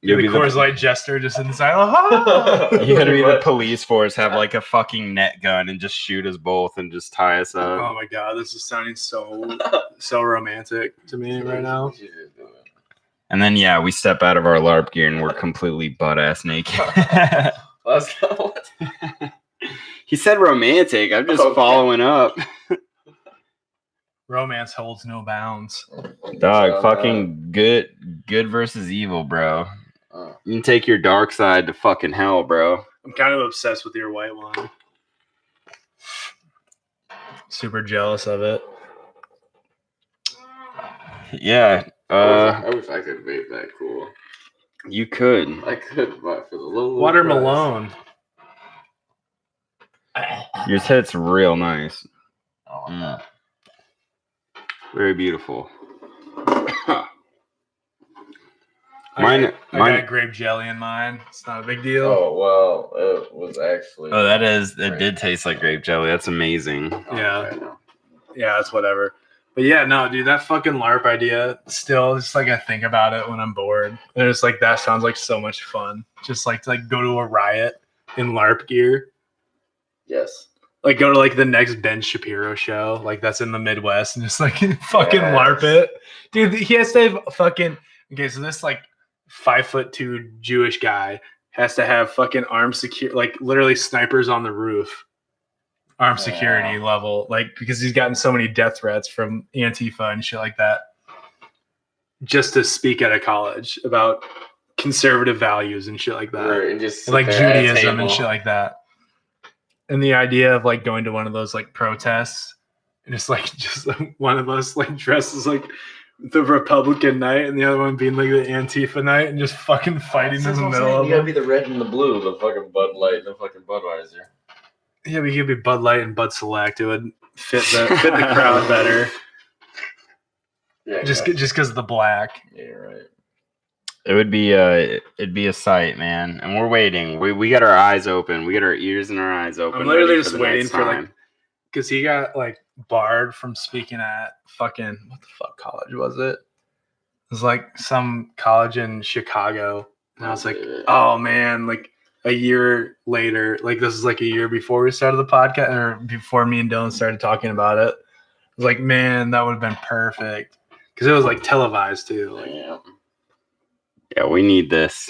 You'll be the- Coors Light jester just inside. Oh! You gotta be the police force, have like a fucking net gun and just shoot us both and just tie us up. Oh my god, this is sounding so romantic to me right now. We should just do it. And then yeah, we step out of our LARP gear and we're completely butt ass naked. Let's go. He said romantic. I'm just Okay. following up. Romance holds no bounds. Dog, fucking good versus evil, bro. Uh, You can take your dark side to fucking hell, bro. I'm kind of obsessed with your white wine. Super jealous of it. Yeah, I wish I could vape that cool. you could. I could, but for the little Water price. Malone. Yours hits real nice. Oh, Mm. Very beautiful. Mine- I mine- got grape jelly in mine. It's not a big deal. Oh well, it was actually. Oh, it did taste like grape jelly. That's amazing. Oh, Yeah. okay, no. Yeah, it's whatever. But yeah, no, dude, that fucking LARP idea still just like I think about it when I'm bored. And it's like that sounds like so much fun. Just like to like go to a riot in LARP gear. Yes. Like go to like the next Ben Shapiro show, like that's in the Midwest, and just like fucking Yes. LARP it. Dude, he has to have fucking okay, so this like 5'2" Jewish guy has to have fucking armed secure like literally snipers on the roof. Armed security level, like because he's gotten so many death threats from Antifa and shit like that. Just to speak at a college about conservative values and shit like that. Right, and just And, like sit there at a Judaism and table. shit like that. And the idea of like going to one of those like protests and it's like just like, one of us like dresses like the Republican night and the other one being like the Antifa night and just fucking fighting That's in the what I'm middle saying. of You gotta them. be the red and the blue, the fucking Bud Light, and the fucking Budweiser. Yeah, we could be Bud Light and Bud Select. It would fit the crowd better. Yeah, Just because of the black. yeah, you're right. It would be it'd be a sight, man. And we're waiting. We got our eyes open. We got our ears and our eyes open. I'm literally ready just the waiting next for, like, time. Because he got like barred from speaking at fucking what the fuck college was it? It was like some college in Chicago. And I was like, oh man, like a year later, like this is like a year before we started the podcast or before me and Dylan started talking about it. I was like, man, that would have been perfect. Because it was like televised too. Like, Yeah. Yeah, we need this.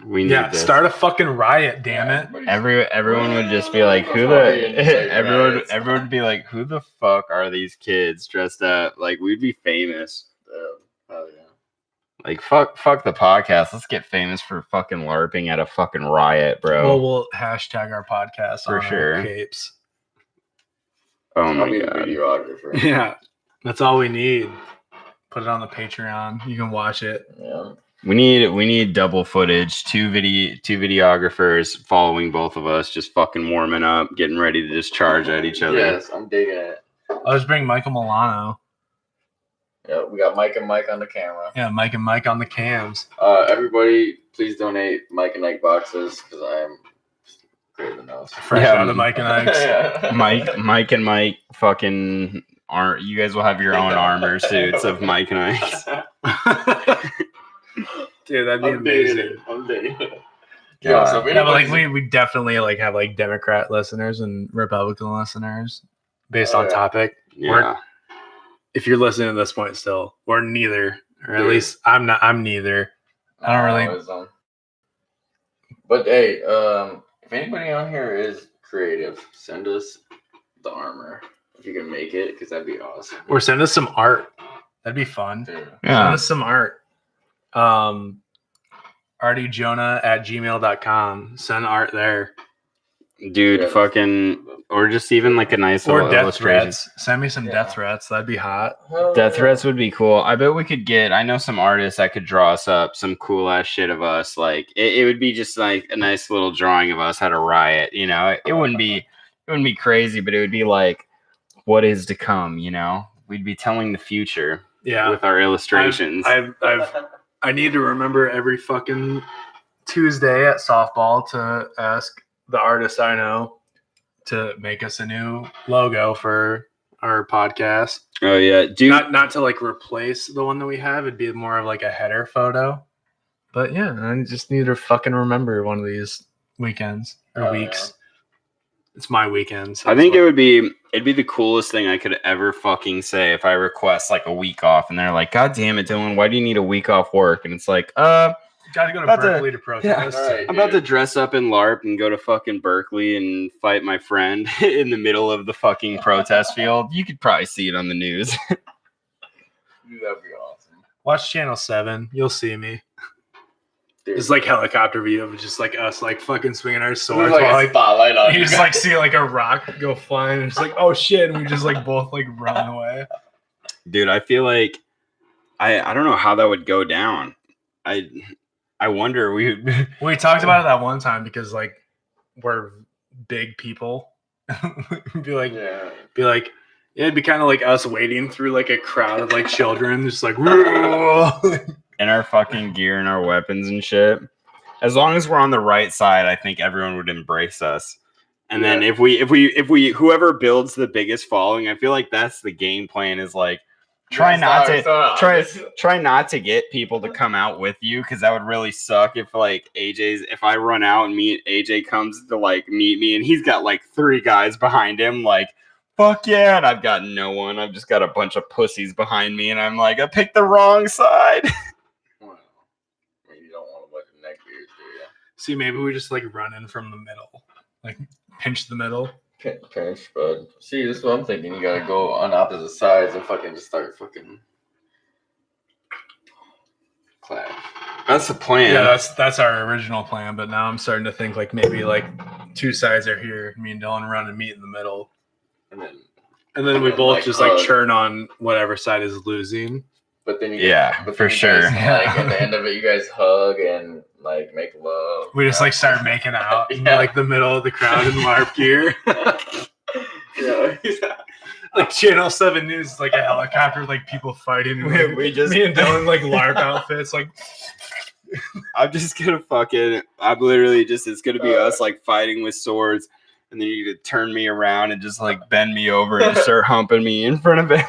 We need yeah, this. start a fucking riot, damn it. Everyone would just be like, who Fucking the say everyone riots. everyone would be like, who the fuck are these kids dressed up? Like we'd be famous. Oh yeah. Like fuck the podcast. Let's get famous for fucking LARPing at a fucking riot, bro. Well, we'll hashtag our podcast For on sure. our capes. Oh I'll my be the god. videographer. Yeah. That's all we need. Put it on the Patreon. You can watch it. Yeah. We need double footage, two videographers following both of us, just fucking warming up, getting ready to just charge at each other. Yes, I'm digging it. I'll just bring Michael Milano. Yeah, we got Mike and Mike on the camera. Yeah, Mike and Mike on the cams. Everybody, please donate Mike and Ike boxes because I am craving those. Fresh out of Mike and Ike's. Yeah. Mike and Mike fucking aren't. You guys will have your own armor suits of Mike and Ike's. Dude, that'd be amazing. I'm digging it. Yeah, so Yeah, but like we definitely like have like Democrat listeners and Republican listeners based on topic. Yeah. If you're listening to this point still, we're neither, or at least I'm not. I'm neither. I don't really. But hey, if anybody on here is creative, send us the armor if you can make it, because that'd be awesome. Or send us some art. That'd be fun. Dude. Yeah. Send us some art. artyjonah@gmail.com. Send art there. Dude, Yeah. fucking, or just even like a nice Or little death illustration. threats. Send me some death threats. That'd be hot. Death threats would be cool. I bet we could get. I know some artists that could draw us up some cool ass shit of us. Like it would be just like a nice little drawing of us at a riot. You know, it wouldn't be crazy, but it would be like what is to come. You know, we'd be telling the future Yeah. with our illustrations. I need to remember every fucking Tuesday at softball to ask the artist I know to make us a new logo for our podcast. Oh yeah, dude. Not to like replace the one that we have. It'd be more of like a header photo. But yeah, I just need to fucking remember one of these weekends or weeks. It's my weekend. So I think it'd be the coolest thing I could ever fucking say if I request like a week off and they're like, God damn it, Dylan, why do you need a week off work? And it's like, got to go to about to- Berkeley to protest. All right, I'm about to dude. dress up in LARP and go to fucking Berkeley and fight my friend in the middle of the fucking protest field. You could probably see it on the news. Dude, that'd be awesome. Watch Channel 7. You'll see me. Dude. It's like helicopter view of just like us like fucking swinging our There's swords. like while, a like, spotlight on you you. just like see like a rock go flying and it's like, oh shit, and we just like both like run away. Dude, I feel like I don't know how that would go down. I wonder we We talked about it that one time because like we're big people. be like, Yeah. yeah, it'd be kind of like us wading through like a crowd of like children, just like in our fucking gear and our weapons and shit. As long as we're on the right side, I think everyone would embrace us. And then if we whoever builds the biggest following, I feel like that's the game plan is like try not to get people to come out with you, because that would really suck if like if I run out and AJ comes to like meet me and he's got like 3 guys behind him, like fuck yeah, and I've got no one. I've just got a bunch of pussies behind me and I'm like, I picked the wrong side. Well, you don't want a bunch of neck beards, do you? See, maybe we just like run in from the middle, like pinch the middle. Pinch, but see, this is what I'm thinking. You gotta go on opposite sides and fucking just start fucking clash. That's the plan. Yeah, that's our original plan. But now I'm starting to think like maybe like 2 sides are here. Me and Dylan run and meet in the middle, And then we both like, just like churn on whatever side is losing. but then you Yeah, but for then you sure. guys, like at the end of it, you guys hug and like make love. We just like start making out in Yeah. like the middle of the crowd in LARP gear. Yeah. Like Channel 7 News, like a helicopter, like people fighting. And, like, We just- me and Dylan like LARP outfits, like I'm just gonna I'm literally just, it's gonna be us like fighting with swords, and then you could turn me around and just like bend me over and start humping me in front of it.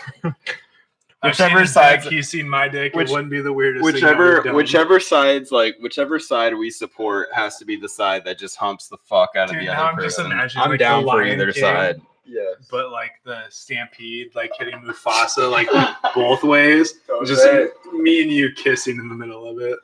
Whichever side, he's seen my dick, it wouldn't be the weirdest. whichever thing whichever side we support has to be the side that just humps the fuck out of Dude, the now other I'm just person. imagining, I'm like, down the for Lion either King. side. Yes. But like the stampede, like hitting Mufasa, like both ways. Don't Just say it. me and you kissing in the middle of it.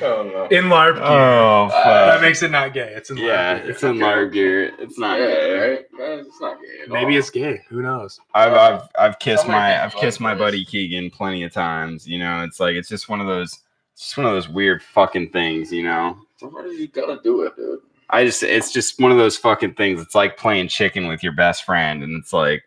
Oh no. In LARP gear. Oh That fuck! makes it not gay. It's in Yeah, LARP gear. it's in LARP gear. It's not Yeah, gay. right? It's not gay at Maybe all. it's gay. Who knows? I've kissed Somebody my thinks like this. buddy Keegan plenty of times. You know, it's just one of those weird fucking things. You know. Sometimes you gotta do it, dude. it's just one of those fucking things. It's like playing chicken with your best friend, and it's like,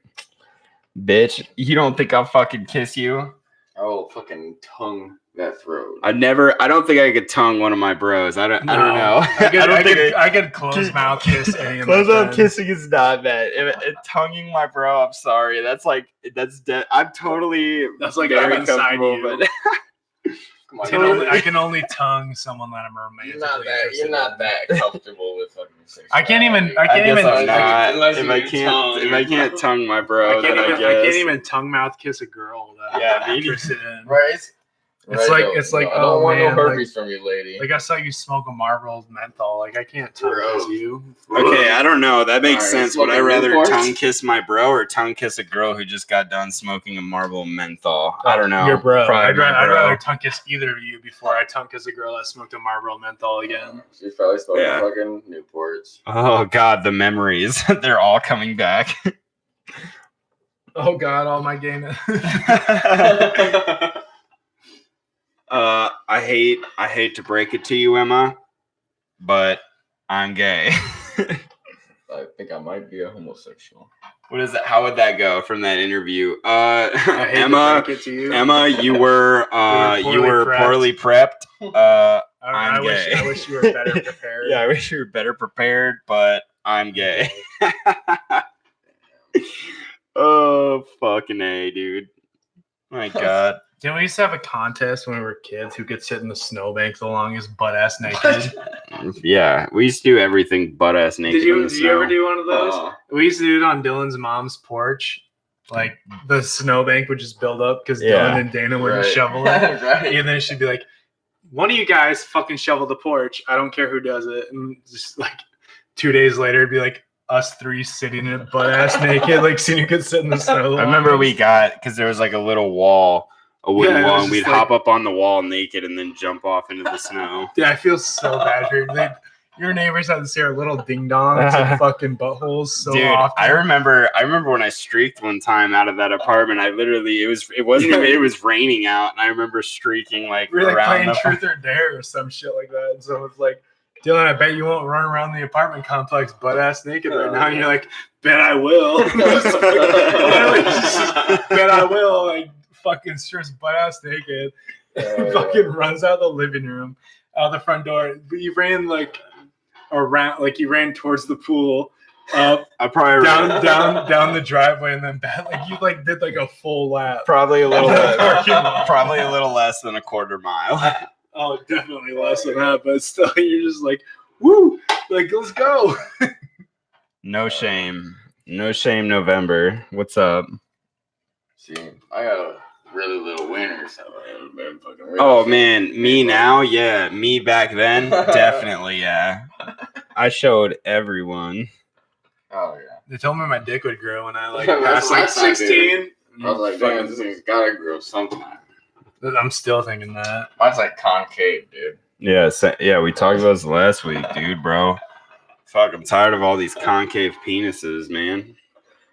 bitch, you don't think I'll fucking kiss you? I will fucking tongue that throat. I don't think I could tongue one of my bros. I don't know. I could close mouth kiss any of my Close mouth friends. kissing is not bad. Tonguing my bro, I'm sorry. That's I'm totally. That's like very I'm inside comfortable, you. but Come on, I can only tongue someone that I'm romantically interested you're not in. that comfortable with fucking sex. I can't even. I guess even. I'm not. unless If you I can can't, tongue if I your can't bro. tongue my bro, then I guess. I can't even tongue mouth kiss a girl that Yeah, I'm me interested in. Right? It's like I don't oh want man, no herpes from you, lady. like I saw you smoke a Marlboro menthol. Like I can't tongue kiss you. Okay, I don't know. That makes Alright, sense. Would I smoking rather Newports? tongue kiss my bro or tongue kiss a girl who just got done smoking a Marlboro menthol? I don't know. Your bro. Probably I'd my bro. rather tongue kiss either of you before I tongue kiss a girl that smoked a Marlboro menthol again. She's probably smoking Yeah. fucking Newports. Oh God, the memories. They're all coming back. Oh God, all my game. I hate to break it to you, Emma, but I'm gay. I think I might be a homosexual. What is that? How would that go from that interview? I hate Emma, to break it to you. Emma, you were poorly prepped. I'm gay. I wish you were better prepared. Yeah, I wish you were better prepared, but I'm gay. Oh, fucking A, dude. My God. Didn't we used to have a contest when we were kids who could sit in the snowbank the longest butt ass naked? Yeah, we used to do everything butt ass naked. Did you ever do one of those? Oh. We used to do it on Dylan's mom's porch. Like the snowbank would just build up because Yeah. Dylan and Dana wouldn't Right. shovel it. Right. And then she'd be like, one of you guys fucking shovel the porch. I don't care who does it. And just like 2 days later, it'd be like us three sitting in it butt ass naked, like seeing who could sit in the snow. I remember we got, because there was like a little wall, a wooden Yeah, it wall, was and we'd just like- hop up on the wall naked and then jump off into the snow. Dude, I feel so bad for you. Your neighbors had to see our little ding dongs and fucking buttholes so Dude, often. I remember when I streaked one time out of that apartment. I literally, it wasn't even, it was raining out, and I remember streaking like we were like around playing the Truth or Dare or some shit like that. And so it's like, Dylan, I bet you won't run around the apartment complex butt ass naked right now. And you're like, bet I will. Bet I will. Like fucking strips butt ass naked. Fucking runs out the living room, out the front door. But you ran like around, like you ran towards the pool, up, I probably down the driveway, and then back. Like you like did like a full lap. probably a little Parking lot. probably a little less than a quarter mile. Oh, definitely less than that, but still, you're just like, woo, like let's go. No shame November. What's up? See, I got a really little winner, so I've been fucking real. Oh man, me now, yeah, me back then, definitely, yeah. I showed everyone. Oh yeah. They told me my dick would grow when I like That's passed like what I thought, 16. I was like, damn, this thing's gotta grow sometime. I'm still thinking that. Mine's like concave, dude. Yeah, we talked about this last week, dude, bro. Fuck, I'm tired of all these concave penises, man.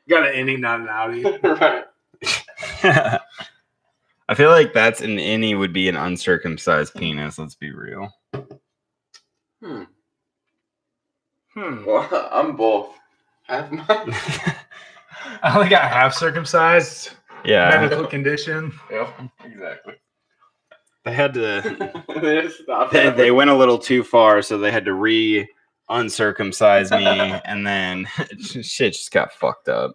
Got an innie, not an outie. Right. I feel like that's an innie would be an uncircumcised penis. Let's be real. Well, I'm both. Half mine. I only got half circumcised. Yeah, Medical condition. Yep, exactly. they had to. They just stopped They went a little too far, so they had to uncircumcise me, and then shit just got fucked up.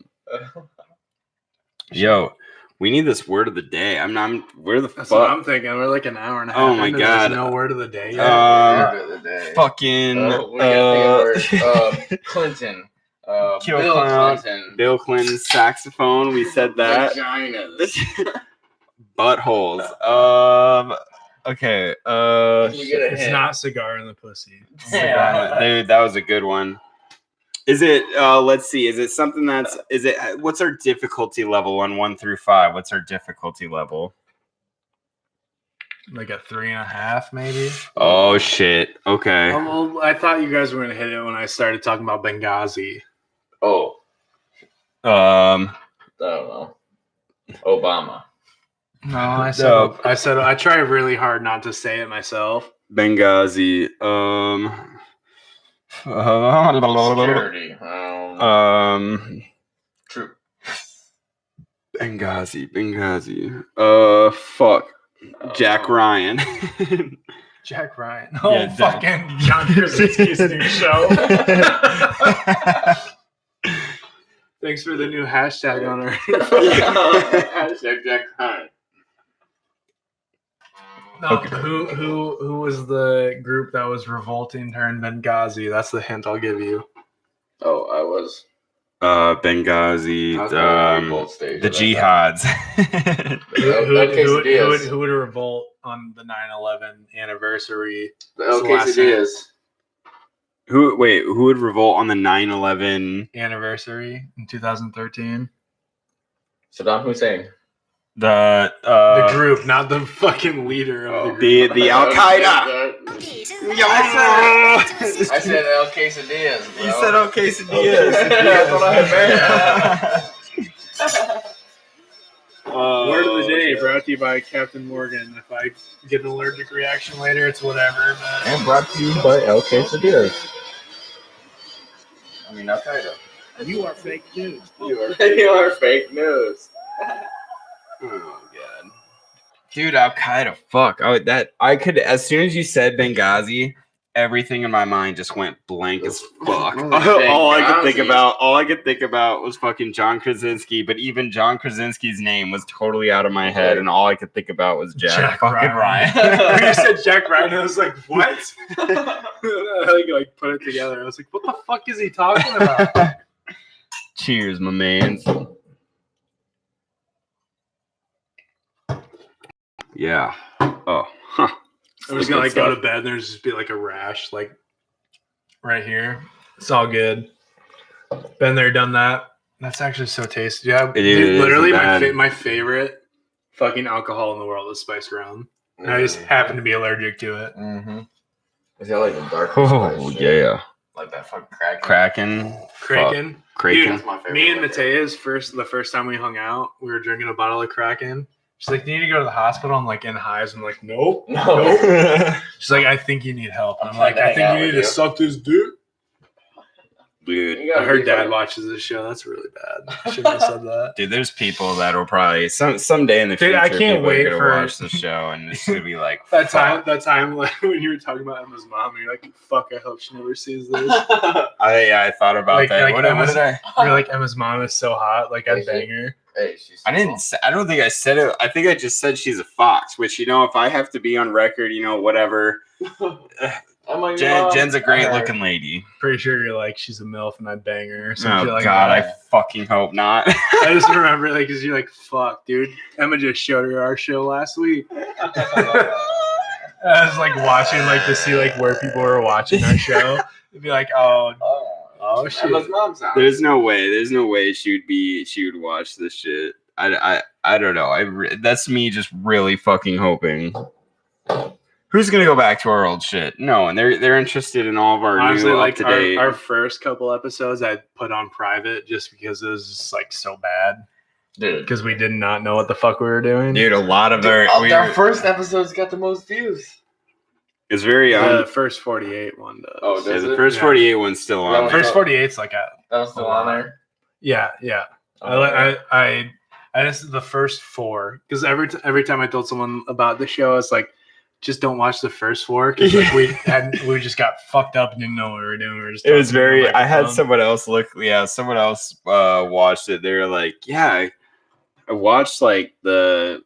Yo, we need this word of the day. Where the That's what fuck? I'm thinking. We're like an hour and a half. Oh my in and God. There's no word of the day yet. Word of the day. Fucking We gotta think of words. Clinton. Kill Bill Clown. Clinton. Bill Clinton's saxophone. We said that. Vaginas. Buttholes. Okay. You get a It's hint. not cigar in the pussy. Yeah. Dude, that was a good one. Is it? Let's see. Is it something that's? Is it? What's our difficulty level on 1 through 5? What's our difficulty level? Like a 3.5, maybe. Oh shit. Okay. Well, I thought you guys were gonna hit it when I started talking about Benghazi. Oh, Um. I don't know. Obama. No, I No. said I try really hard not to say it myself. Benghazi. Charity. True. Benghazi. Fuck. Jack Ryan. Jack Ryan. Oh, Yeah, fucking John Krasinski's new show. Thanks for the new hashtag on our. Hashtag Jack Ryan. No, Okay. who was the group that was revolting during Benghazi? That's the hint I'll give you. Oh, I was. Benghazi. I was on the revolt stage The at that jihads. Who would revolt on the 9/11 anniversary? The El Quesadillas. Who would revolt on the 9/11 Anniversary in 2013? Saddam Hussein. The group, not the fucking leader of the group. the Al Qaeda. I said El Quesadillas, bro. You said El Quesadillas. That's what I meant. Word of the day brought to you by Captain Morgan. If I get an allergic reaction later, it's whatever. But... And brought to you by El Quesadillas. I mean, Al Qaeda. You are fake news. You are fake news. Oh god, dude, Al Qaeda. Fuck. I could. As soon as you said Benghazi, everything in my mind just went blank as fuck. all I could think about was fucking John Krasinski. But even John Krasinski's name was totally out of my head, and all I could think about was Jack fucking Ryan. When you said Jack Ryan, I was like, what? I like put it together. I was like, what the fuck is he talking about? Cheers, my man. Yeah. Oh. Huh. I was gonna go to bed and there's just be like a rash like right here. It's all good. Been there, done that. That's actually so tasty. Yeah, dude, literally my favorite fucking alcohol in the world is spiced rum. And I just happen to be allergic to it. Mm-hmm. Is that like the dark? Oh yeah. Like that fucking Kraken. Kraken. Kraken. Dude, me and Matea's the first time we hung out, we were drinking a bottle of Kraken. She's like, "Do you need to go to the hospital?" I'm like in highs. I'm like, "Nope, nope." She's like, "I think you need help." I'm like, "I think you need to suck this dick." Dude, I heard Dad watches this show. That's really bad. Shouldn't have said that. Dude, there's people that will probably someday in the future. Dude, I can't wait to for watch the show, and it's gonna be like that time like, when you were talking about Emma's mom. You're like, "Fuck, I hope she never sees this." I thought about that. Like what did I? You're like, Emma's mom is so hot. Like, I'd bang her. Hey, I don't think I said it. I think I just said she's a fox. Which if I have to be on record, whatever. Jen's a great looking lady. Pretty sure you're like, she's a MILF and I'd bang her. Oh like God, I fucking hope not. I just remember because you're like, fuck, dude. Emma just showed her our show last week. I was like watching to see where people were watching our show. It'd be like, oh shit. Emma's mom's house. There's no way she would watch this shit. I don't know. That's me just really fucking hoping. Who's gonna go back to our old shit? No, and they're interested in all of our honestly, new up to date. Our first couple episodes I put on private just because it was just so bad. Dude, because we did not know what the fuck we were doing. Dude, a lot of our first episodes got the most views. It's very the first 48 one does. Oh, does the first 48 one's still on? First 48's that was still on there. Yeah. I just the first 4 because every time I told someone about the show, it's like, just don't watch the first 4 because we just got fucked up and didn't know what we were doing. It was very. I had someone else look. Yeah, someone else watched it. They were like, "Yeah, I watched the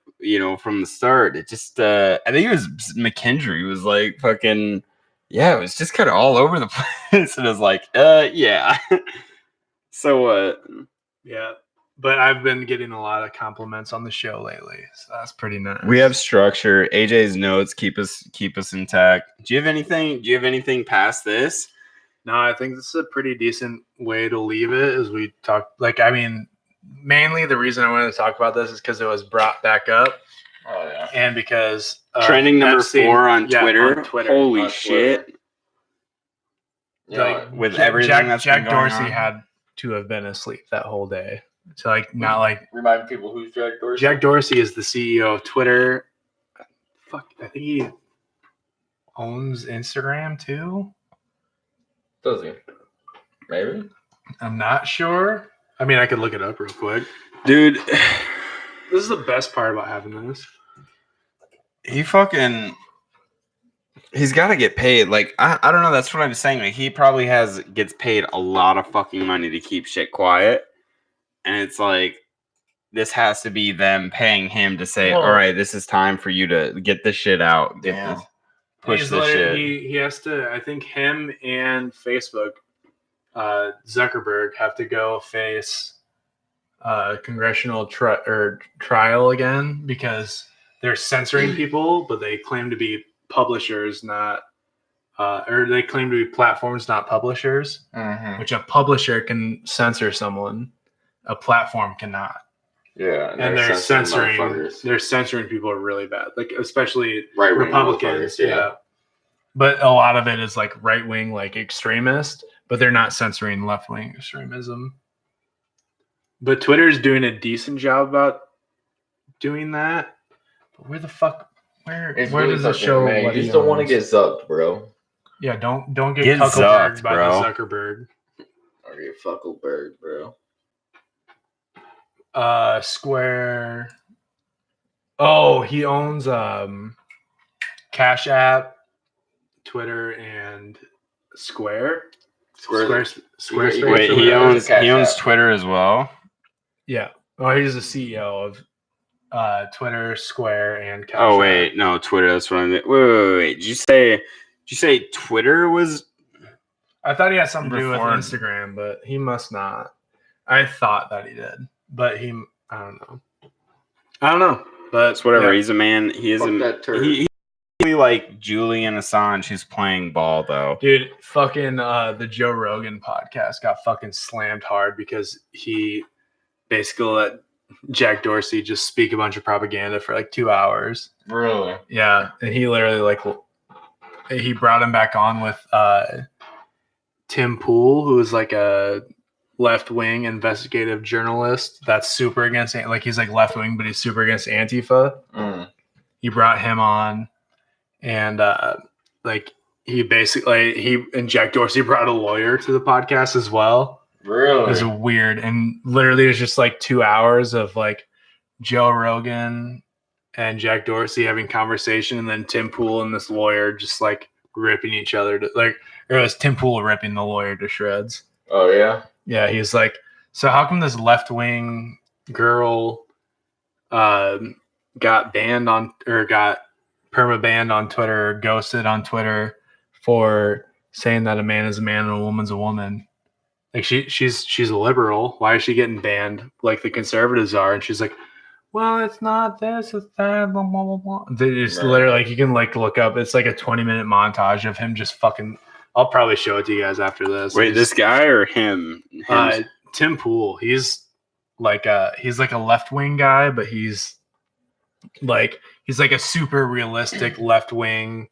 from the start. It just I think it was McKendry. It was like fucking it was just kind of all over the place, and I was like, yeah. So what? Yeah. But I've been getting a lot of compliments on the show lately, so that's pretty nice. We have structure. AJ's notes keep us intact. Do you have anything past this? No, I think this is a pretty decent way to leave it. As we talk, mainly the reason I wanted to talk about this is because it was brought back up. Oh yeah, and because trending number 4 on Twitter. Holy shit! Yeah, with everything that's Jack been going Dorsey on. had to have been asleep that whole day. So remind people who's Jack Dorsey. Jack Dorsey is the CEO of Twitter. Fuck, I think he owns Instagram too. Does he? Maybe. I'm not sure. I mean, I could look it up real quick. Dude, This is the best part about having this. he's got to get paid. Like, I don't know. That's what I'm saying. Like, he probably gets paid a lot of fucking money to keep shit quiet. And it's like, this has to be them paying him to say, all right, this is time for you to get this shit out. Push this shit. He has to, I think him and Facebook, Zuckerberg, have to go face congressional trial again because they're censoring people, but they claim to be publishers, not or they claim to be platforms, not publishers. Which a publisher can censor someone, a platform cannot. Yeah, and they're censoring people really bad, like especially Republicans. Yeah, but a lot of it is like right wing, like extremist, but they're not censoring left wing extremism. But Twitter's doing a decent job about doing that. But where the fuck? Where does it show? Man, you just don't want to get zucked, bro. Yeah, don't get Zuckerberg by the Zuckerberg. Or get Fuckleberg, bro. Square. Oh, he owns Cash App, Twitter, and Square. Squarespace. Wait, he owns Twitter as well. Yeah. Oh, he's the CEO of Twitter, Square, and Cash App. Oh wait, no, Twitter. That's what I mean. Wait. Did you say Twitter was? I thought he had something to do with Instagram, but he must not. I thought that he did. But I don't know. But it's whatever. Yeah. He's a man. He is he's like Julian Assange who's playing ball though. Dude, fucking the Joe Rogan podcast got fucking slammed hard because he basically let Jack Dorsey just speak a bunch of propaganda for like 2 hours. Really? Yeah, and he literally he brought him back on with Tim Pool, who is like a left-wing investigative journalist that's super against, like, he's like left-wing, but he's super against Antifa. He brought him on, and like he and Jack Dorsey brought a lawyer to the podcast as well. Really? It was weird, and literally it was just like 2 hours of like Joe Rogan and Jack Dorsey having conversation, and then Tim Pool and this lawyer just like ripping each other to, like, or it was Tim Pool ripping the lawyer to shreds. Oh yeah. Yeah, he's like, so how come this left-wing girl got banned on, or got perma-banned on Twitter, or ghosted on Twitter for saying that a man is a man and a woman's a woman? Like, she's a liberal. Why is she getting banned like the conservatives are? And she's like, well, it's not this, it's that, blah, blah, blah, blah. It's literally, like, you can like look up, it's like a 20-minute montage of him just fucking. I'll probably show it to you guys after this. Wait, this guy or him? Tim Pool. He's like a left-wing guy, but he's like a super realistic left-wing.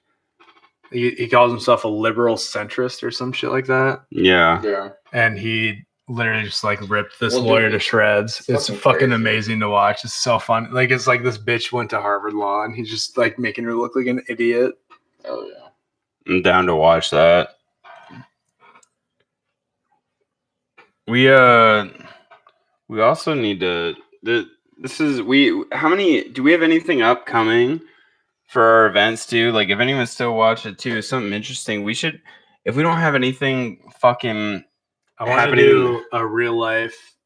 He calls himself a liberal centrist or some shit like that. Yeah. And he literally just like ripped this lawyer to shreds. It's fucking amazing to watch. It's so fun. Like, it's like this bitch went to Harvard Law and he's just like making her look like an idiot. Oh yeah. I'm down to watch that. We also need to. How many? Do we have anything upcoming for our events too? Like, if anyone's still watching it too, something interesting. We should. If we don't have anything fucking. I want to do a real life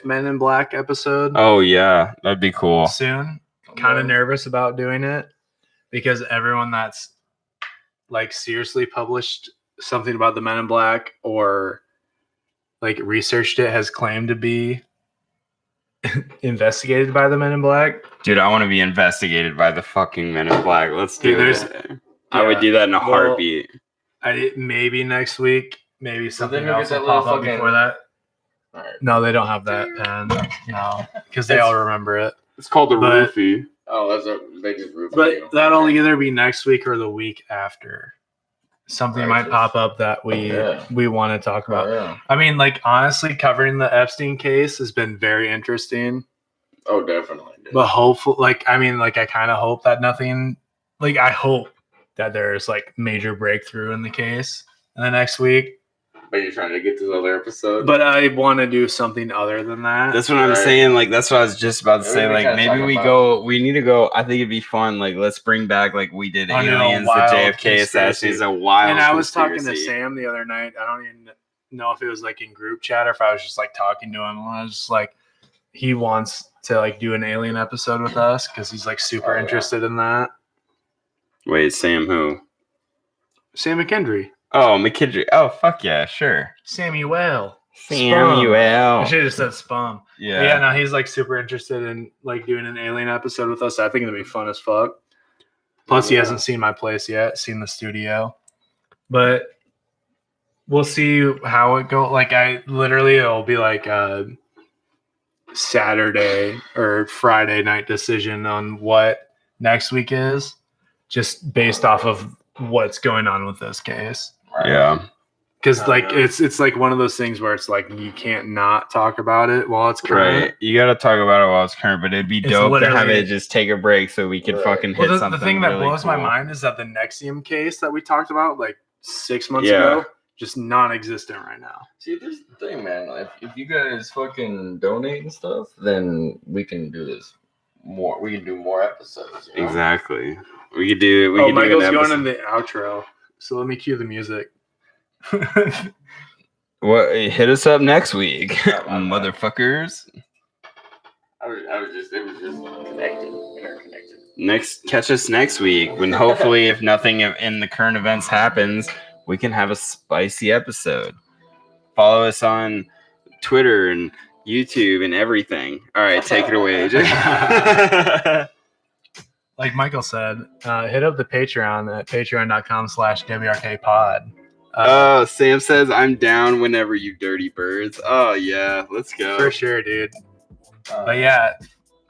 Men in Black episode. Oh yeah, that'd be cool. Soon. Kind of nervous about doing it because everyone that's like seriously published something about the Men in Black or like researched it has claimed to be investigated by the Men in Black. Dude, I want to be investigated by the fucking Men in Black. Let's do it. I would do that in a heartbeat. Maybe next week. Maybe something else will pop up before that. Right. No, they don't have that pen. No, because they all remember it. It's called the roofie. Oh, they just roofie. But that'll either be next week or the week after. Something might pop up that we want to talk about. Yeah. I mean, like, honestly, covering the Epstein case has been very interesting. Oh, definitely. Dude. But hopefully, I kind of hope that nothing, like, I hope that there's like major breakthrough in the case And then next week. But you're trying to get this other episode. But I want to do something other than that. That's what I'm saying. Like, that's what I was just about to say. Like, maybe we need to go. I think it'd be fun. Like, let's bring back, like we did aliens, the JFK assassination, a wild. And I was talking to Sam the other night. I don't even know if it was like in group chat or if I was just like talking to him. And I was just like, he wants to like do an alien episode with us because he's like super interested in that. Wait, Sam who? Sam McKendry. Oh, McKendry. Oh, fuck yeah, sure. Samuel. Samuel. I should have said Spum. Yeah. But yeah, no, he's like super interested in like doing an alien episode with us. I think it'll be fun as fuck. Plus, he hasn't seen my place yet, seen the studio. But we'll see how it goes. Like, it'll be like a Saturday or Friday night decision on what next week is, just based off of what's going on with this case. Yeah. Because like it's like one of those things where it's like you can't not talk about it while it's current. Right. You got to talk about it while it's current, but it'd be dope to have it just take a break so we could fucking hit something. The thing that really blows my mind is that the Nexium case that we talked about like 6 months ago, just non-existent right now. See, this is the thing, man. If you guys fucking donate and stuff, then we can do this more. We can do more episodes. You know? Exactly. We could do. Michael's going in the outro, so let me cue the music. What? Hit us up next week, motherfuckers. It was just connected, interconnected. Catch us next week when hopefully, if nothing in the current events happens, we can have a spicy episode. Follow us on Twitter and YouTube and everything. All right, take it away, AJ. Like Michael said, hit up the Patreon at patreon.com/WRKpod. Sam says, I'm down whenever, you dirty birds. Oh, yeah. Let's go. For sure, dude. But yeah,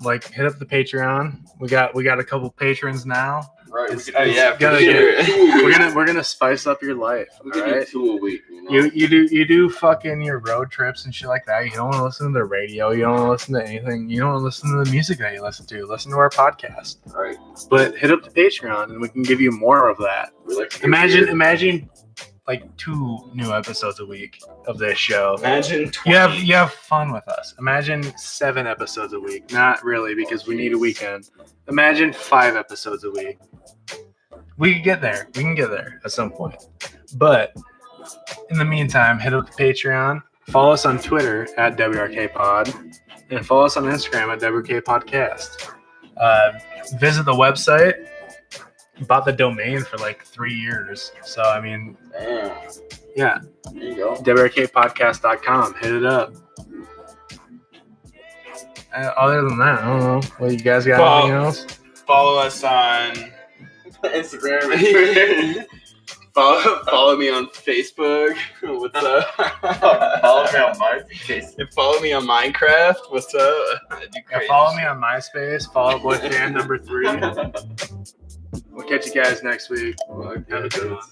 like, hit up the Patreon. We got a couple patrons now. Right. We're gonna spice up your life. We can do 2 a week. You do fucking your road trips and shit like that. You don't want to listen to the radio. You don't want to listen to anything. You don't want to listen to the music that you listen to. Listen to our podcast. Right. But hit up the Patreon and we can give you more of that. Imagine like 2 new episodes a week of this show. Imagine 20. You have fun with us. Imagine 7 episodes a week. Not really, because we need a weekend. Imagine 5 episodes a week. We can get there. We can get there at some point. But in the meantime, hit up the Patreon. Follow us on Twitter at WRKPod. And follow us on Instagram at WRKPodcast. Visit the website. Bought the domain for like 3 years. So, I mean, yeah. There you go. WRKpodcast.com. Hit it up. Other than that, I don't know. Well, you guys got anything else? Follow us on Instagram. follow me on Facebook. What's up? Follow me on MySpace. And follow me on Minecraft. What's up? Follow me on MySpace. Follow Boy Fan number 3. We'll catch you guys next week. Have a good one.